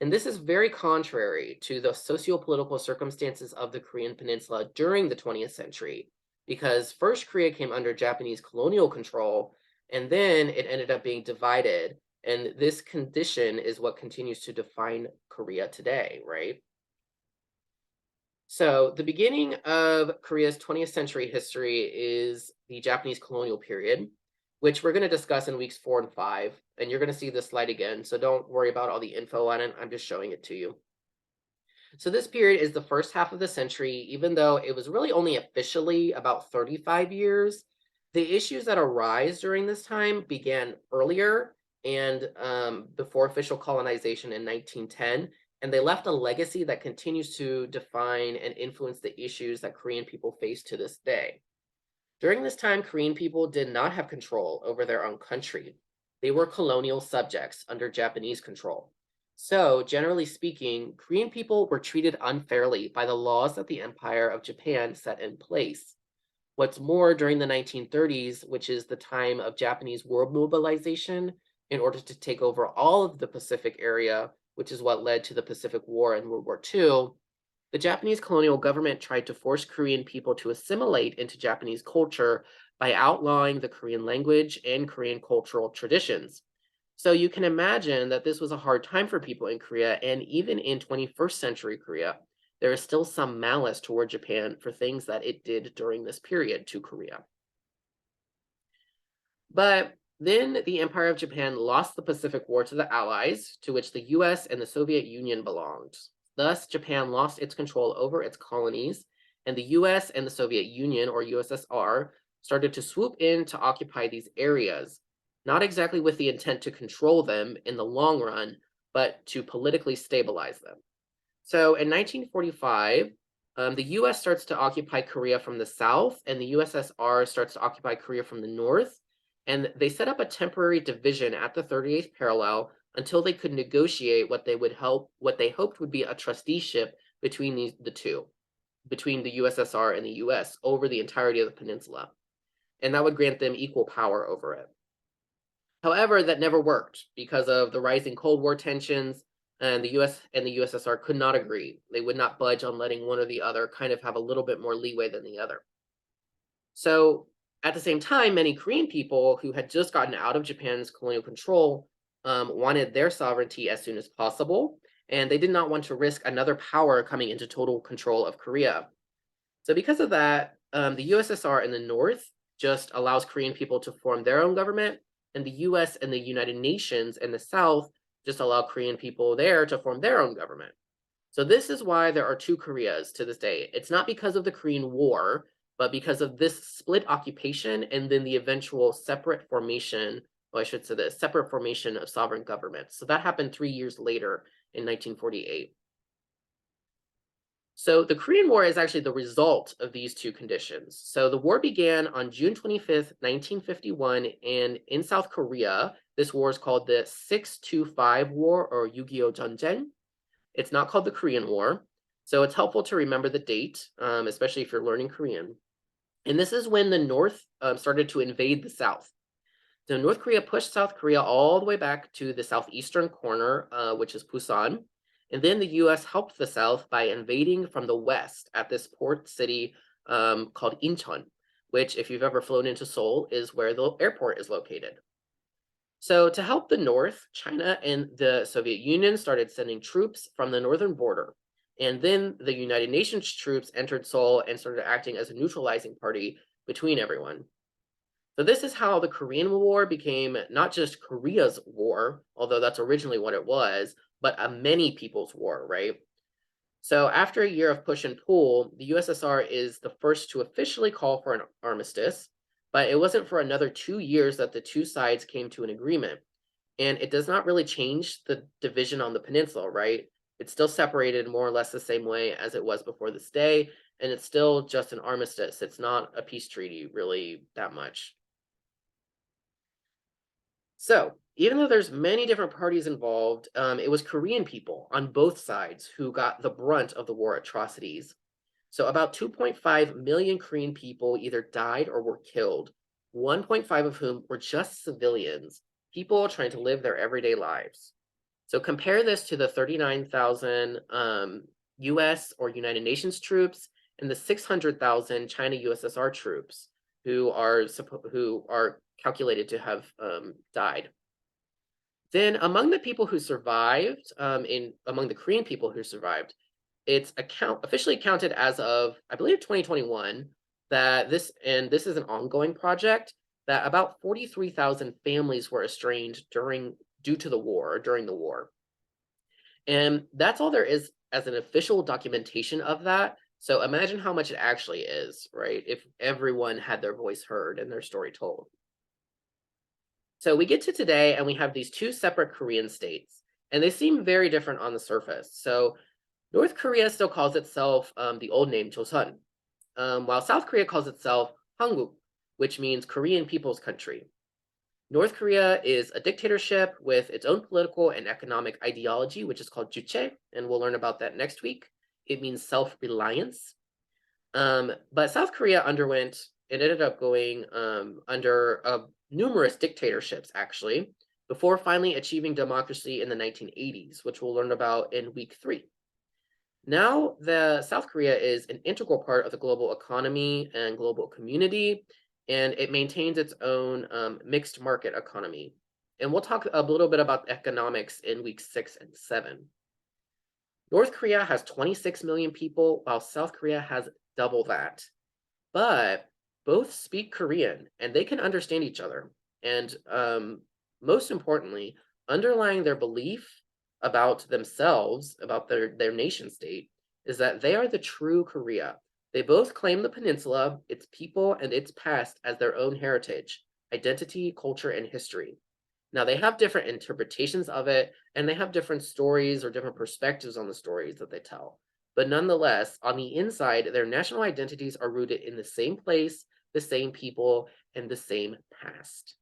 And this is very contrary to the socio-political circumstances of the Korean Peninsula during the 20th century, because first Korea came under Japanese colonial control, and then it ended up being divided. And this condition is what continues to define Korea today, right? So the beginning of Korea's 20th century history is the Japanese colonial period, which we're going to discuss in weeks 4 and 5. And you're going to see this slide again, so don't worry about all the info on it. I'm just showing it to you. So this period is the first half of the century, even though it was really only officially about 35 years. The issues that arise during this time began earlier and before official colonization in 1910, and they left a legacy that continues to define and influence the issues that Korean people face to this day. During this time, Korean people did not have control over their own country. They were colonial subjects under Japanese control. So, generally speaking, Korean people were treated unfairly by the laws that the Empire of Japan set in place. What's more, during the 1930s, which is the time of Japanese world mobilization in order to take over all of the Pacific area, which is what led to the Pacific War and World War II, the Japanese colonial government tried to force Korean people to assimilate into Japanese culture by outlawing the Korean language and Korean cultural traditions. So you can imagine that this was a hard time for people in Korea and even in 21st century Korea, there is still some malice toward Japan for things that it did during this period to Korea. But then the Empire of Japan lost the Pacific War to the Allies, to which the US and the Soviet Union belonged. Thus, Japan lost its control over its colonies, and the US and the Soviet Union, or USSR, started to swoop in to occupy these areas, not exactly with the intent to control them in the long run, but to politically stabilize them. So in 1945, the US starts to occupy Korea from the south, and the USSR starts to occupy Korea from the north. And they set up a temporary division at the 38th parallel until they could negotiate what they hoped would be a trusteeship between the two, between the USSR and the US over the entirety of the peninsula. And that would grant them equal power over it. However, that never worked because of the rising Cold War tensions, and the US and the USSR could not agree. They would not budge on letting one or the other kind of have a little bit more leeway than the other. So, at the same time, many Korean people who had just gotten out of Japan's colonial control wanted their sovereignty as soon as possible, and they did not want to risk another power coming into total control of Korea. So because of that, the USSR in the north just allows Korean people to form their own government, and the US and the United Nations in the south just allow Korean people there to form their own government. So this is why there are two Koreas to this day. It's not because of the Korean War, but because of this split occupation and then the eventual separate formation, well, I should say the separate formation of sovereign governments. So that happened 3 years later in 1948. So the Korean War is actually the result of these two conditions. So the war began on June 25th, 1951, and in South Korea, this war is called the 625 War, or Yu-Gi-Oh! Jeonjeng. It's not called the Korean War, so it's helpful to remember the date, especially if you're learning Korean. And this is when the North started to invade the South. So North Korea pushed South Korea all the way back to the southeastern corner, which is Busan. And then the US helped the South by invading from the west at this port city called Incheon, which, if you've ever flown into Seoul, is where the airport is located. So, to help the North, China and the Soviet Union started sending troops from the northern border. And then the United Nations troops entered Seoul and started acting as a neutralizing party between everyone. So this is how the Korean War became not just Korea's war, although that's originally what it was, but a many people's war, right? So after a year of push and pull, the USSR is the first to officially call for an armistice, but it wasn't for another 2 years that the two sides came to an agreement. And it does not really change the division on the peninsula, right? It's still separated more or less the same way as it was before this day, and it's still just an armistice. It's not a peace treaty, really, that much. So, even though there's many different parties involved, it was Korean people on both sides who got the brunt of the war atrocities. So, about 2.5 million Korean people either died or were killed, 1.5 of whom were just civilians, people trying to live their everyday lives. So, compare this to the 39,000 US or United Nations troops and the 600,000 China USSR troops who are calculated to have died. Then, among the people who survived, among the Korean people who survived, it's officially counted as of, I believe, 2021, that this is an ongoing project, that about 43,000 families were estranged due to the war, during the war. And that's all there is as an official documentation of that. So imagine how much it actually is, right? If everyone had their voice heard and their story told. So we get to today and we have these two separate Korean states, and they seem very different on the surface. So North Korea still calls itself the old name Joseon, while South Korea calls itself Hanguk, which means Korean People's Country. North Korea is a dictatorship with its own political and economic ideology, which is called Juche, and we'll learn about that next week. It means self-reliance. But South Korea it ended up going under numerous dictatorships, actually, before finally achieving democracy in the 1980s, which we'll learn about in week 3. Now, the South Korea is an integral part of the global economy and global community, and it maintains its own mixed market economy. And we'll talk a little bit about economics in week 6 and 7. North Korea has 26 million people, while South Korea has double that. But both speak Korean and they can understand each other. And most importantly, underlying their belief about themselves, about their nation state, is that they are the true Korea. They both claim the peninsula, its people, and its past as their own heritage, identity, culture, and history. Now, they have different interpretations of it, and they have different stories or different perspectives on the stories that they tell. But nonetheless, on the inside, their national identities are rooted in the same place, the same people, and the same past.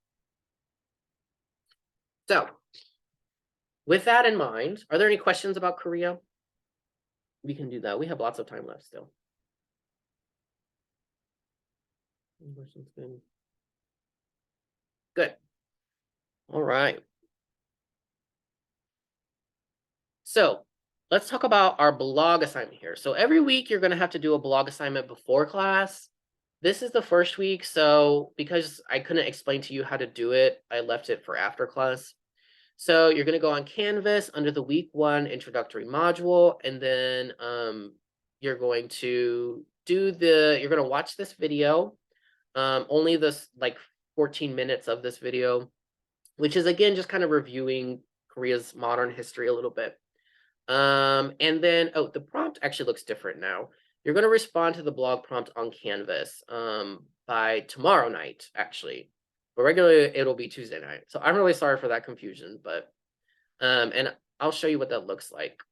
So, with that in mind, are there any questions about Korea? We can do that. We have lots of time left still. Good. All right. So let's talk about our blog assignment here. So every week you're going to have to do a blog assignment before class. This is the first week, so because I couldn't explain to you how to do it, I left it for after class. So you're going to go on Canvas under the week 1 introductory module, and then you're going to you're going to watch this video, only this like 14 minutes of this video, which is again just kind of reviewing Korea's modern history a little bit. And then, oh, the prompt actually looks different now. You're going to respond to the blog prompt on Canvas by tomorrow night, actually. But regularly it'll be Tuesday night. So I'm really sorry for that confusion, but and I'll show you what that looks like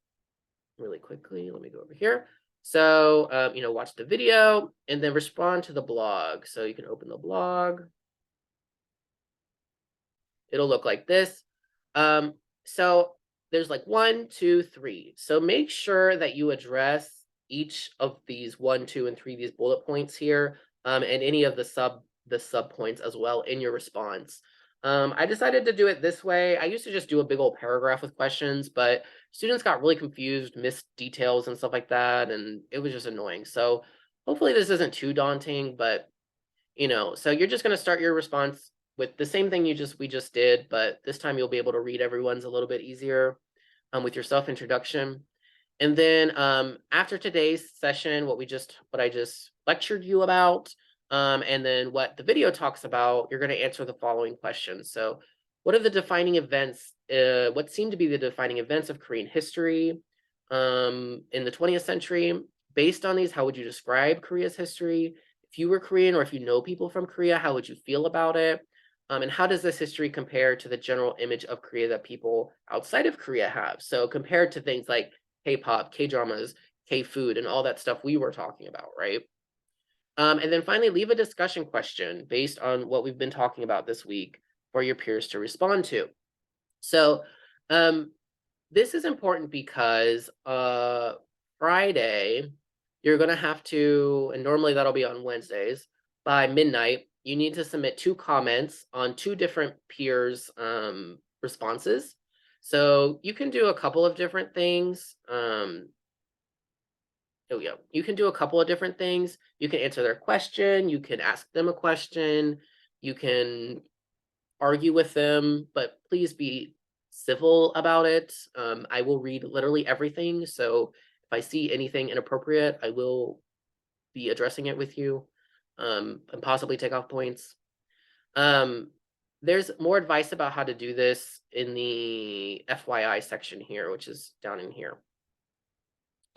really quickly. Let me go over here. So watch the video and then respond to the blog. So you can open the blog. It'll look like this. So there's like 1, 2, 3. So make sure that you address each of these 1, 2, and 3, these bullet points here, and any of the sub points as well in your response. I decided to do it this way. I used to just do a big old paragraph with questions, but students got really confused, missed details and stuff like that, and it was just annoying. So hopefully this isn't too daunting, but so you're just going to start your response with the same thing we just did, but this time you'll be able to read everyone's a little bit easier with your self introduction. And then after today's session, what I just lectured you about, and then what the video talks about, you're going to answer the following questions. So, what are the defining events? What seem to be the defining events of Korean history in the 20th century? Based on these, how would you describe Korea's history? If you were Korean or if you know people from Korea, how would you feel about it? And how does this history compare to the general image of Korea that people outside of Korea have? So compared to things like K-pop, K-dramas, K-food, and all that stuff we were talking about, right? And then finally, leave a discussion question based on what we've been talking about this week for your peers to respond to. So this is important because Friday, you're going to have to, and normally that'll be on Wednesdays, by midnight, you need to submit 2 comments on 2 different peers' responses. So you can do a couple of different things. You can do a couple of different things. You can answer their question. You can ask them a question. You can argue with them, but please be civil about it. I will read literally everything. So if I see anything inappropriate, I will be addressing it with you and possibly take off points. There's more advice about how to do this in the FYI section here, which is down in here.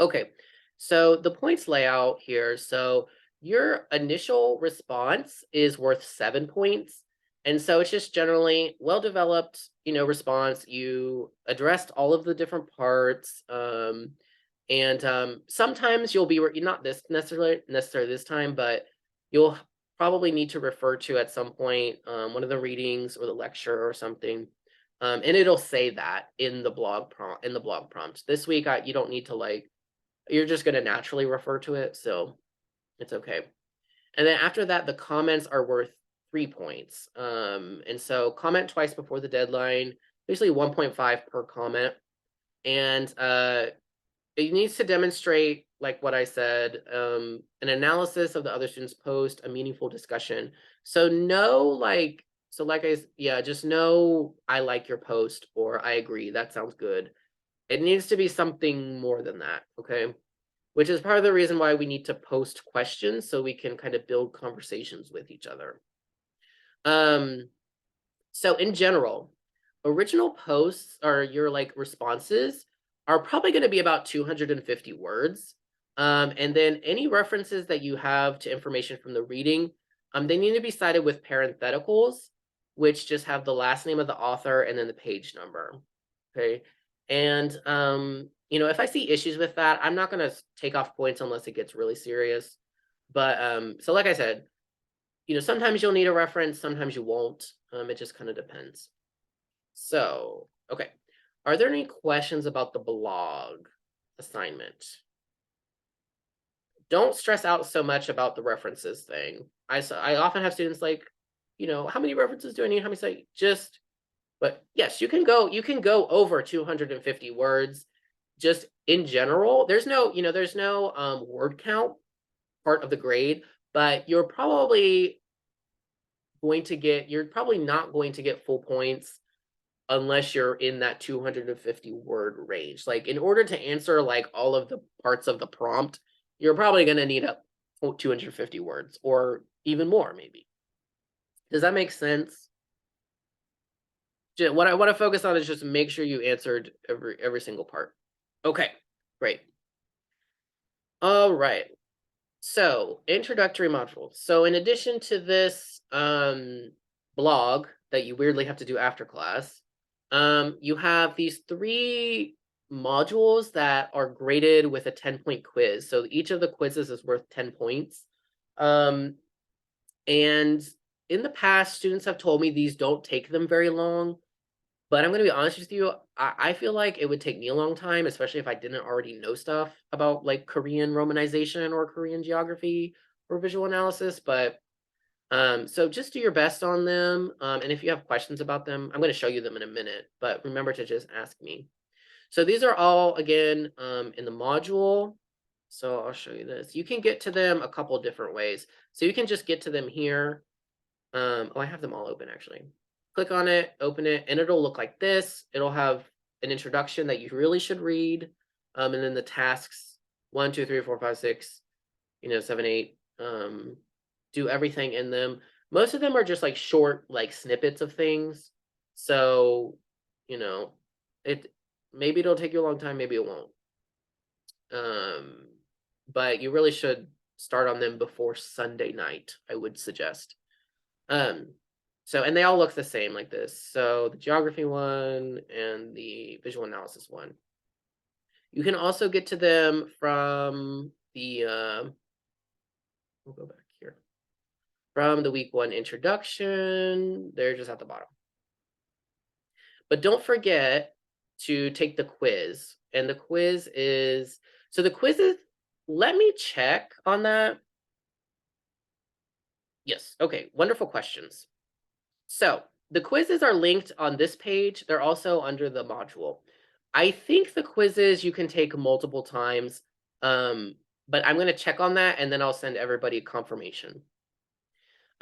Okay, so the points layout here. So your initial response is worth 7 points. And so it's just generally well-developed, response. You addressed all of the different parts. And sometimes you'll be not this necessarily this time, but you'll probably need to refer to at some point one of the readings or the lecture or something. And it'll say that in the blog prompt. This week, you don't need to you're just going to naturally refer to it, so it's okay. And then after that, the comments are worth 3 points. And so comment twice before the deadline, basically 1.5 per comment. And it needs to demonstrate, like what I said, an analysis of the other student's post, a meaningful discussion. So just know I like your post or I agree, that sounds good. It needs to be something more than that, okay? Which is part of the reason why we need to post questions so we can kind of build conversations with each other. Um, so in general, original posts or your like responses are probably going to be about 250 words. And then any references that you have to information from the reading, they need to be cited with parentheticals, which just have the last name of the author and then the page number. Okay. And if I see issues with that, I'm not going to take off points unless it gets really serious. But so like I said, sometimes you'll need a reference, sometimes you won't. It just kind of depends. So, okay. Are there any questions about the blog assignment? Don't stress out so much about the references thing. I often have students like, how many references do I need? How many say just but yes, you can go over 250 words just in general. There's no word count part of the grade, but you're probably not going to get full points unless you're in that 250 word range. Like in order to answer like all of the parts of the prompt, you're probably going to need 250 words or even more maybe. Does that make sense? What I want to focus on is just make sure you answered every single part. Okay, great. All right. So, introductory module. So, in addition to this blog that you weirdly have to do after class, you have these three modules that are graded with a 10-point quiz. So, each of the quizzes is worth 10 points. And in the past, students have told me these don't take them very long. But I'm going to be honest with you, I feel like it would take me a long time, especially if I didn't already know stuff about like Korean romanization or Korean geography or visual analysis. But so just do your best on them. And if you have questions about them, I'm going to show you them in a minute, but remember to just ask me. So these are all again in the module. So I'll show you this. You can get to them a couple different ways. So you can just get to them here. Oh, I have them all open actually. Click on it, open it, and it'll look like this. It'll have an introduction that you really should read. And then the tasks 1, 2, 3, 4, 5, 6, 7, 8. Do everything in them. Most of them are just like short, like snippets of things. So, you know, it maybe it'll take you a long time, maybe it won't. But you really should start on them before Sunday night, I would suggest. And they all look the same like this. So the geography one and the visual analysis one. You can also get to them from we'll go back here. From the week 1 introduction, they're just at the bottom. But don't forget to take the quiz. And the quiz is, let me check on that. Yes, okay, wonderful questions. So the quizzes are linked on this page. They're also under the module. I think the quizzes you can take multiple times, but I'm going to check on that and then I'll send everybody confirmation.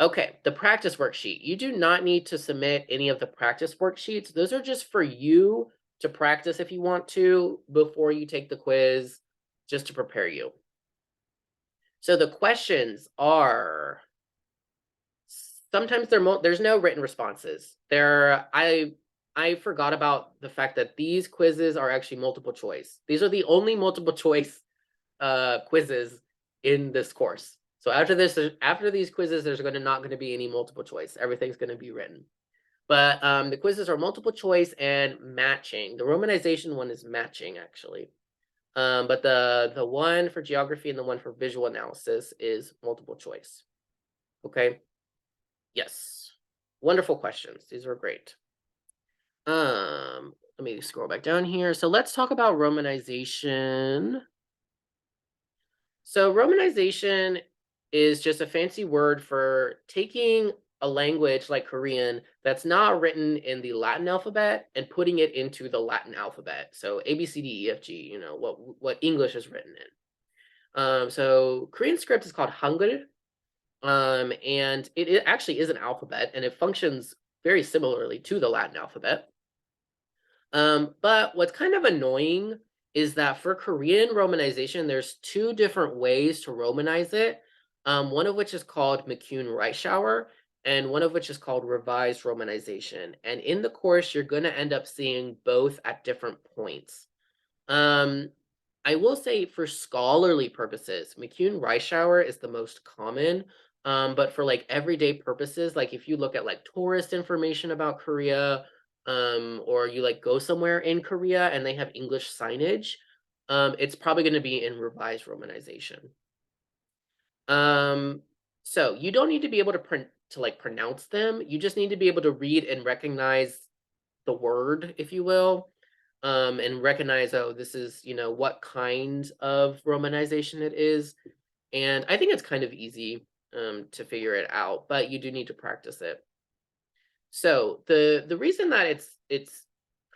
Okay, the practice worksheet. You do not need to submit any of the practice worksheets. Those are just for you to practice if you want to before you take the quiz, just to prepare you. So the questions are sometimes there's no written responses. I forgot about the fact that these quizzes are actually multiple choice. These are the only multiple choice quizzes in this course. So after these quizzes, there's not going to be any multiple choice. Everything's going to be written. But the quizzes are multiple choice and matching. The romanization one is matching actually. But the one for geography and the one for visual analysis is multiple choice. Okay. Yes. Wonderful questions. These are great. Let me scroll back down here. So let's talk about romanization. So romanization is just a fancy word for taking a language like Korean that's not written in the Latin alphabet and putting it into the Latin alphabet. So A, B, C, D, E, F, G, what English is written in. So Korean script is called Hangul. And it actually is an alphabet and it functions very similarly to the Latin alphabet. But what's kind of annoying is that for Korean romanization, there's two different ways to romanize it. One of which is called McCune Reischauer, and one of which is called revised romanization. And in the course, you're going to end up seeing both at different points. Um, I will say for scholarly purposes, McCune Reischauer is the most common. But for like everyday purposes, like if you look at like tourist information about Korea, or you like go somewhere in Korea and they have English signage, it's probably going to be in revised romanization. Um, so you don't need to be able to like pronounce them. You just need to be able to read and recognize the word, if you will, and recognize, oh, this is, what kind of romanization it is. And I think it's kind of easy to figure it out, but you do need to practice it. So the reason that it's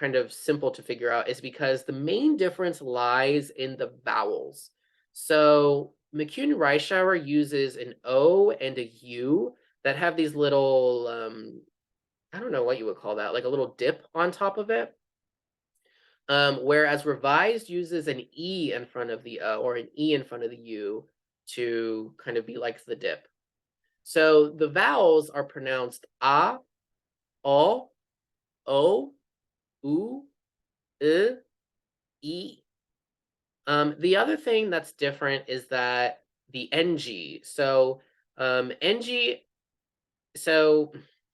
kind of simple to figure out is because the main difference lies in the vowels. So McCune Reischauer uses an O and a U that have these little I don't know what you would call that, like a little dip on top of it. Whereas revised uses an E in front of the O or an E in front of the U to kind of be like the dip. So the vowels are pronounced A, O, O, U, I, E. The other thing that's different is that the NG. So NG, so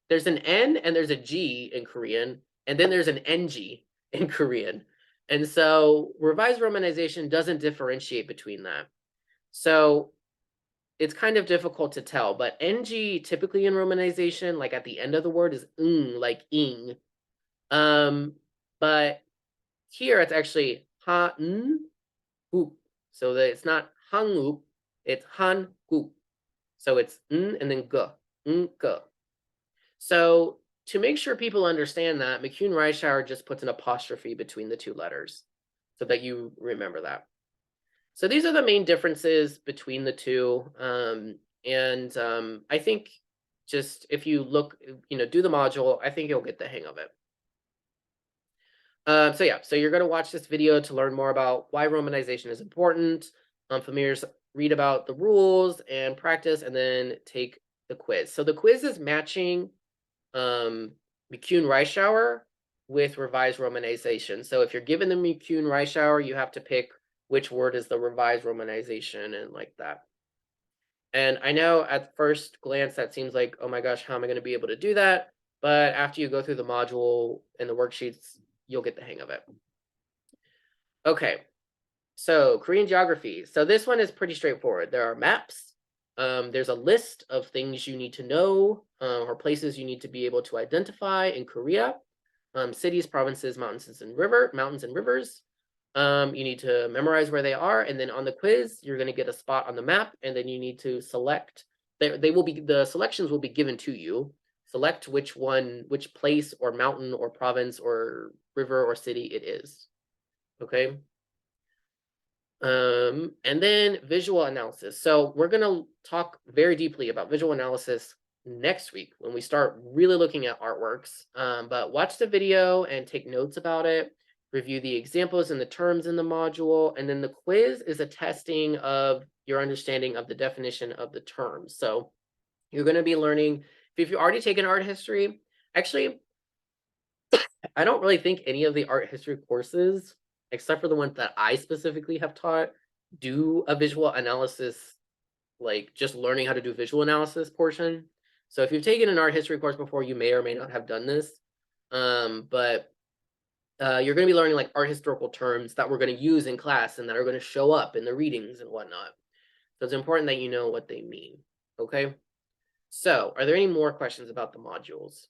there's an N and there's a G in Korean, and then there's an NG in Korean. And so revised romanization doesn't differentiate between that. So it's kind of difficult to tell, but NG typically in romanization, like at the end of the word, is ng, like ing. But here it's actually ha n gu. So that it's not hangup, it's han gu. So it's n and then g, n g. So to make sure people understand that, McCune Reischauer just puts an apostrophe between the two letters so that you remember that. So these are the main differences between the two. I think just if you look, do the module, I think you'll get the hang of it. So yeah, so you're going to watch this video to learn more about why romanization is important. Familiars, read about the rules and practice, and then take the quiz. So the quiz is matching McCune Reischauer with revised romanization. So if you're given the McCune Reischauer, you have to pick which word is the revised romanization and like that. And I know at first glance that seems like, oh my gosh, how am I going to be able to do that? But after you go through the module and the worksheets, you'll get the hang of it. Okay, so Korean geography. So this one is pretty straightforward. There are maps. There's a list of things you need to know or places you need to be able to identify in Korea. Cities, provinces, mountains, and rivers. You need to memorize where they are, and then on the quiz, you're going to get a spot on the map, and then you need to select. The selections will be given to you. Select which place or mountain or province or river or city it is. Okay. And then visual analysis. So we're going to talk very deeply about visual analysis next week when we start really looking at artworks. But watch the video and take notes about it, review the examples and the terms in the module, and then the quiz is a testing of your understanding of the definition of the terms. So you're going to be learning, if you've already taken art history, actually, I don't really think any of the art history courses, except for the ones that I specifically have taught, do a visual analysis, like just learning how to do visual analysis portion. So if you've taken an art history course before, you may or may not have done this. But you're going to be learning like art historical terms that we're going to use in class and that are going to show up in the readings and whatnot. So it's important that you know what they mean. Okay. So are there any more questions about the modules?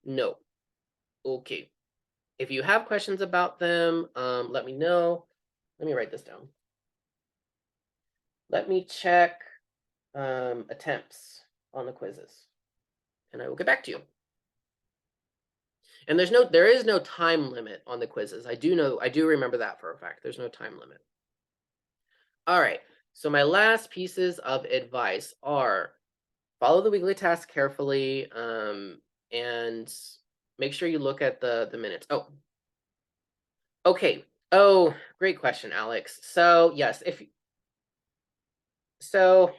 No. Okay. If you have questions about them, let me know. Let me write this down. Let me check attempts on the quizzes, and I will get back to you. And there is no time limit on the quizzes. I do remember that for a fact. There's no time limit. All right. So my last pieces of advice are follow the weekly tasks carefully. and make sure you look at the minutes. Oh, okay. Oh, great question, Alex. So yes, so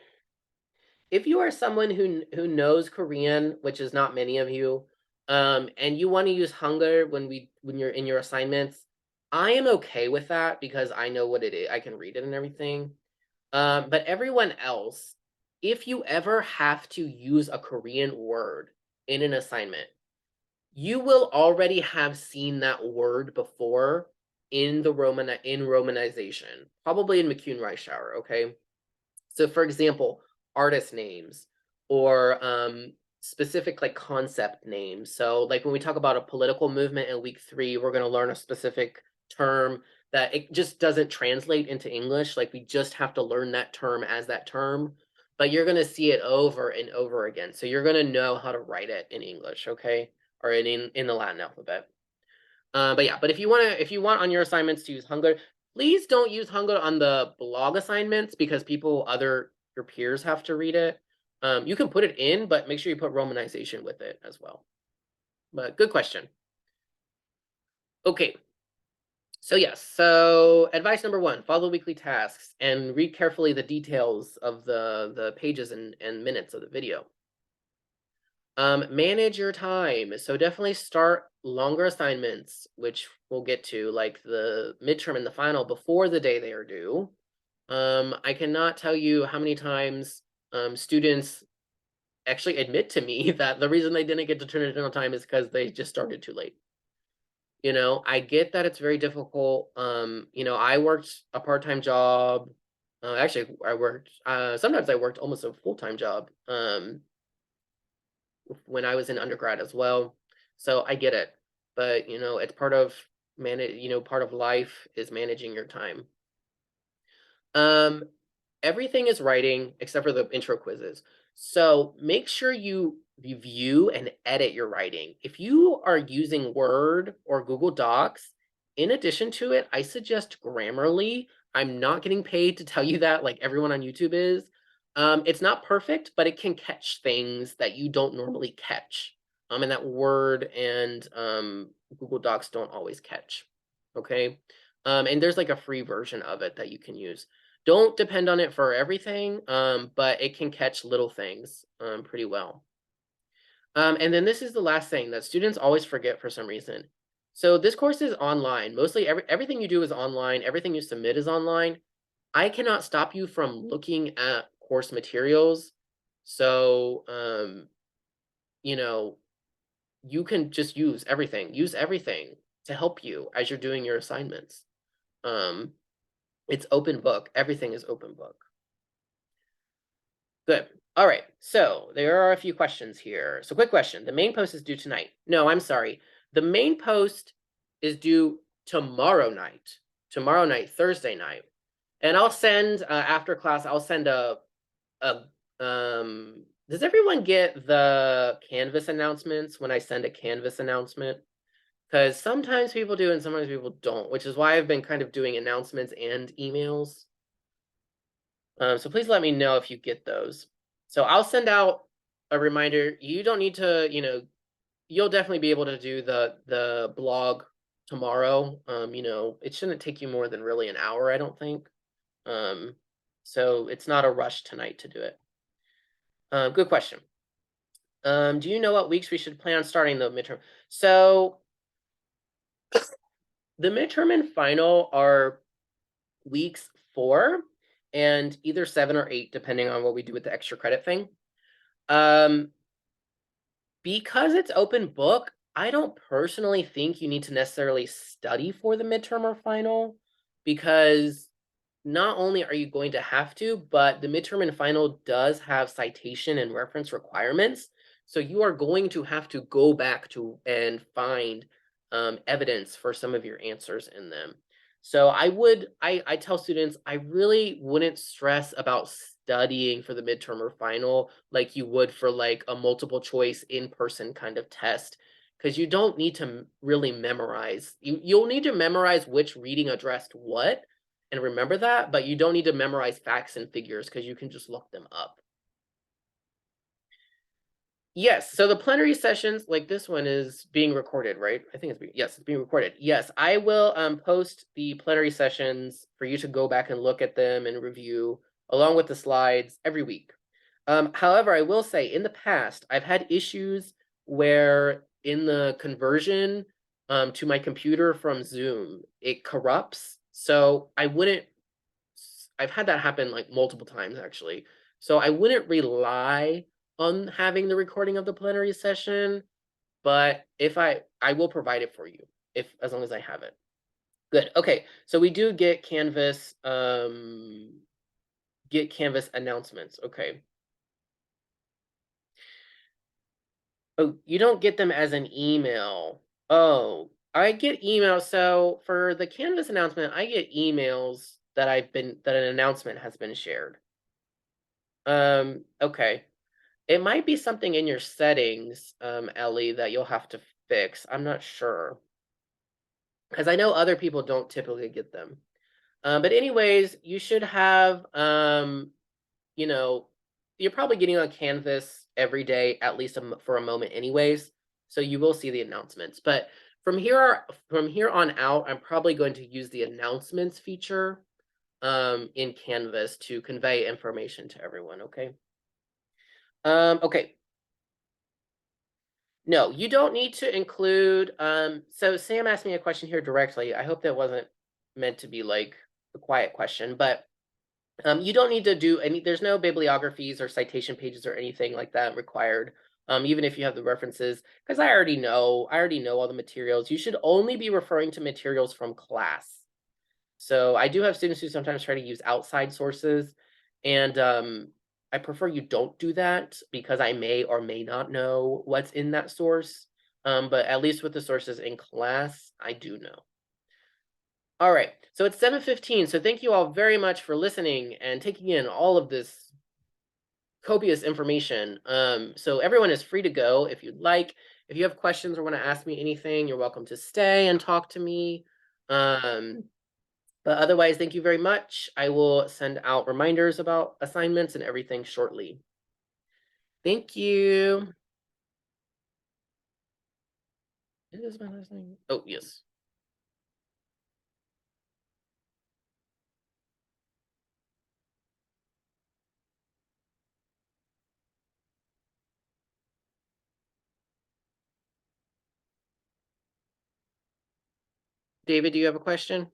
if you are someone who knows Korean, which is not many of you, and you want to use Hangul when you're in your assignments, I am okay with that because I know what it is. I can read it and everything. But everyone else, if you ever have to use a Korean word in an assignment, you will already have seen that word before in romanization, probably in McCune Reischauer, okay? So for example, artist names or specific like concept names. So like when we talk about a political movement in week 3, we're going to learn a specific term that it just doesn't translate into English. Like we just have to learn that term as that term, but you're going to see it over and over again. So you're going to know how to write it in English, okay? Or in the Latin alphabet. But yeah, but if you want on your assignments to use Hangul, please don't use Hangul on the blog assignments because your peers have to read it. You can put it in, but make sure you put romanization with it as well. But good question. Okay. So yes, so advice number 1, follow weekly tasks and read carefully the details of the pages and minutes of the video. Manage your time. So definitely start longer assignments, which we'll get to, like the midterm and the final before the day they are due. I cannot tell you how many times students actually admit to me that the reason they didn't get to turn it in on time is because they just started too late. I get that it's very difficult. I worked a part-time job. Actually, I worked, sometimes I worked almost a full-time job. When I was in undergrad as well. So I get it. But, it's part of life is managing your time. Um, Everything is writing except for the intro quizzes. So make sure you review and edit your writing. If you are using Word or Google Docs, in addition to it, I suggest Grammarly. I'm not getting paid to tell you that like everyone on YouTube is. It's not perfect, but it can catch things that you don't normally catch. And that Word and Google Docs don't always catch. Okay. And there's like a free version of it that you can use. Don't depend on it for everything, but it can catch little things pretty well. And then this is the last thing that students always forget for some reason. So this course is online. Mostly everything you do is online. Everything you submit is online. I cannot stop you from looking at course materials. So, you can just use everything. Use everything to help you as you're doing your assignments. Um, it's open book. Everything is open book. Good. All right. So there are a few questions here. So quick question. The main post is due tonight. No, I'm sorry. The main post is due tomorrow night. Tomorrow night, Thursday night. And I'll send after class, I'll send a does everyone get the Canvas announcements when I send a Canvas announcement? Because sometimes people do and sometimes people don't, which is why I've been kind of doing announcements and emails. So please let me know if you get those. So I'll send out a reminder. You don't need to, you'll definitely be able to do the blog tomorrow. It shouldn't take you more than really an hour, I don't think. So it's not a rush tonight to do it. Good question. Do you know what weeks we should plan on starting the midterm? So the midterm and final are weeks 4 and either 7 or 8, depending on what we do with the extra credit thing. Because it's open book, I don't personally think you need to necessarily study for the midterm or final because not only are you going to have to, but the midterm and final does have citation and reference requirements. So you are going to have to go back to and find evidence for some of your answers in them. So I tell students, I really wouldn't stress about studying for the midterm or final like you would for like a multiple choice in-person kind of test, because you don't need to really memorize. You'll need to memorize which reading addressed what and remember that, but you don't need to memorize facts and figures because you can just look them up. Yes, so the plenary sessions, like this one, is being recorded, right? I think yes, it's being recorded. Yes, I will post the plenary sessions for you to go back and look at them and review along with the slides every week. However, I will say in the past, I've had issues where in the conversion to my computer from Zoom, it corrupts. So I've had that happen like multiple times actually. So I wouldn't rely on having the recording of the plenary session, but if I will provide it for you if as long as I have it. Good. Okay. So we do get Canvas announcements. Okay. Oh, you don't get them as an email. Oh, I get emails. So for the Canvas announcement, I get emails that that an announcement has been shared. Okay. It might be something in your settings, Ellie, that you'll have to fix. I'm not sure. Because I know other people don't typically get them. But anyways, you should have you know, you're probably getting on Canvas every day, at least for a moment anyways. So you will see the announcements. But from here on out, I'm probably going to use the announcements feature in Canvas to convey information to everyone, okay? Okay. No, you don't need to include, so Sam asked me a question here directly. I hope that wasn't meant to be like a quiet question, but you don't need to do there's no bibliographies or citation pages or anything like that required. Even if you have the references, because I already know all the materials. You should only be referring to materials from class. So I do have students who sometimes try to use outside sources, and I prefer you don't do that because I may or may not know what's in that source. But at least with the sources in class, I do know. All right, so it's 7:15. So thank you all very much for listening and taking in all of this copious information. So everyone is free to go if you'd like. If you have questions or want to ask me anything, you're welcome to stay and talk to me. Um, but otherwise, thank you very much. I will send out reminders about assignments and everything shortly. Thank you. Is my last name? Oh, yes. David, do you have a question?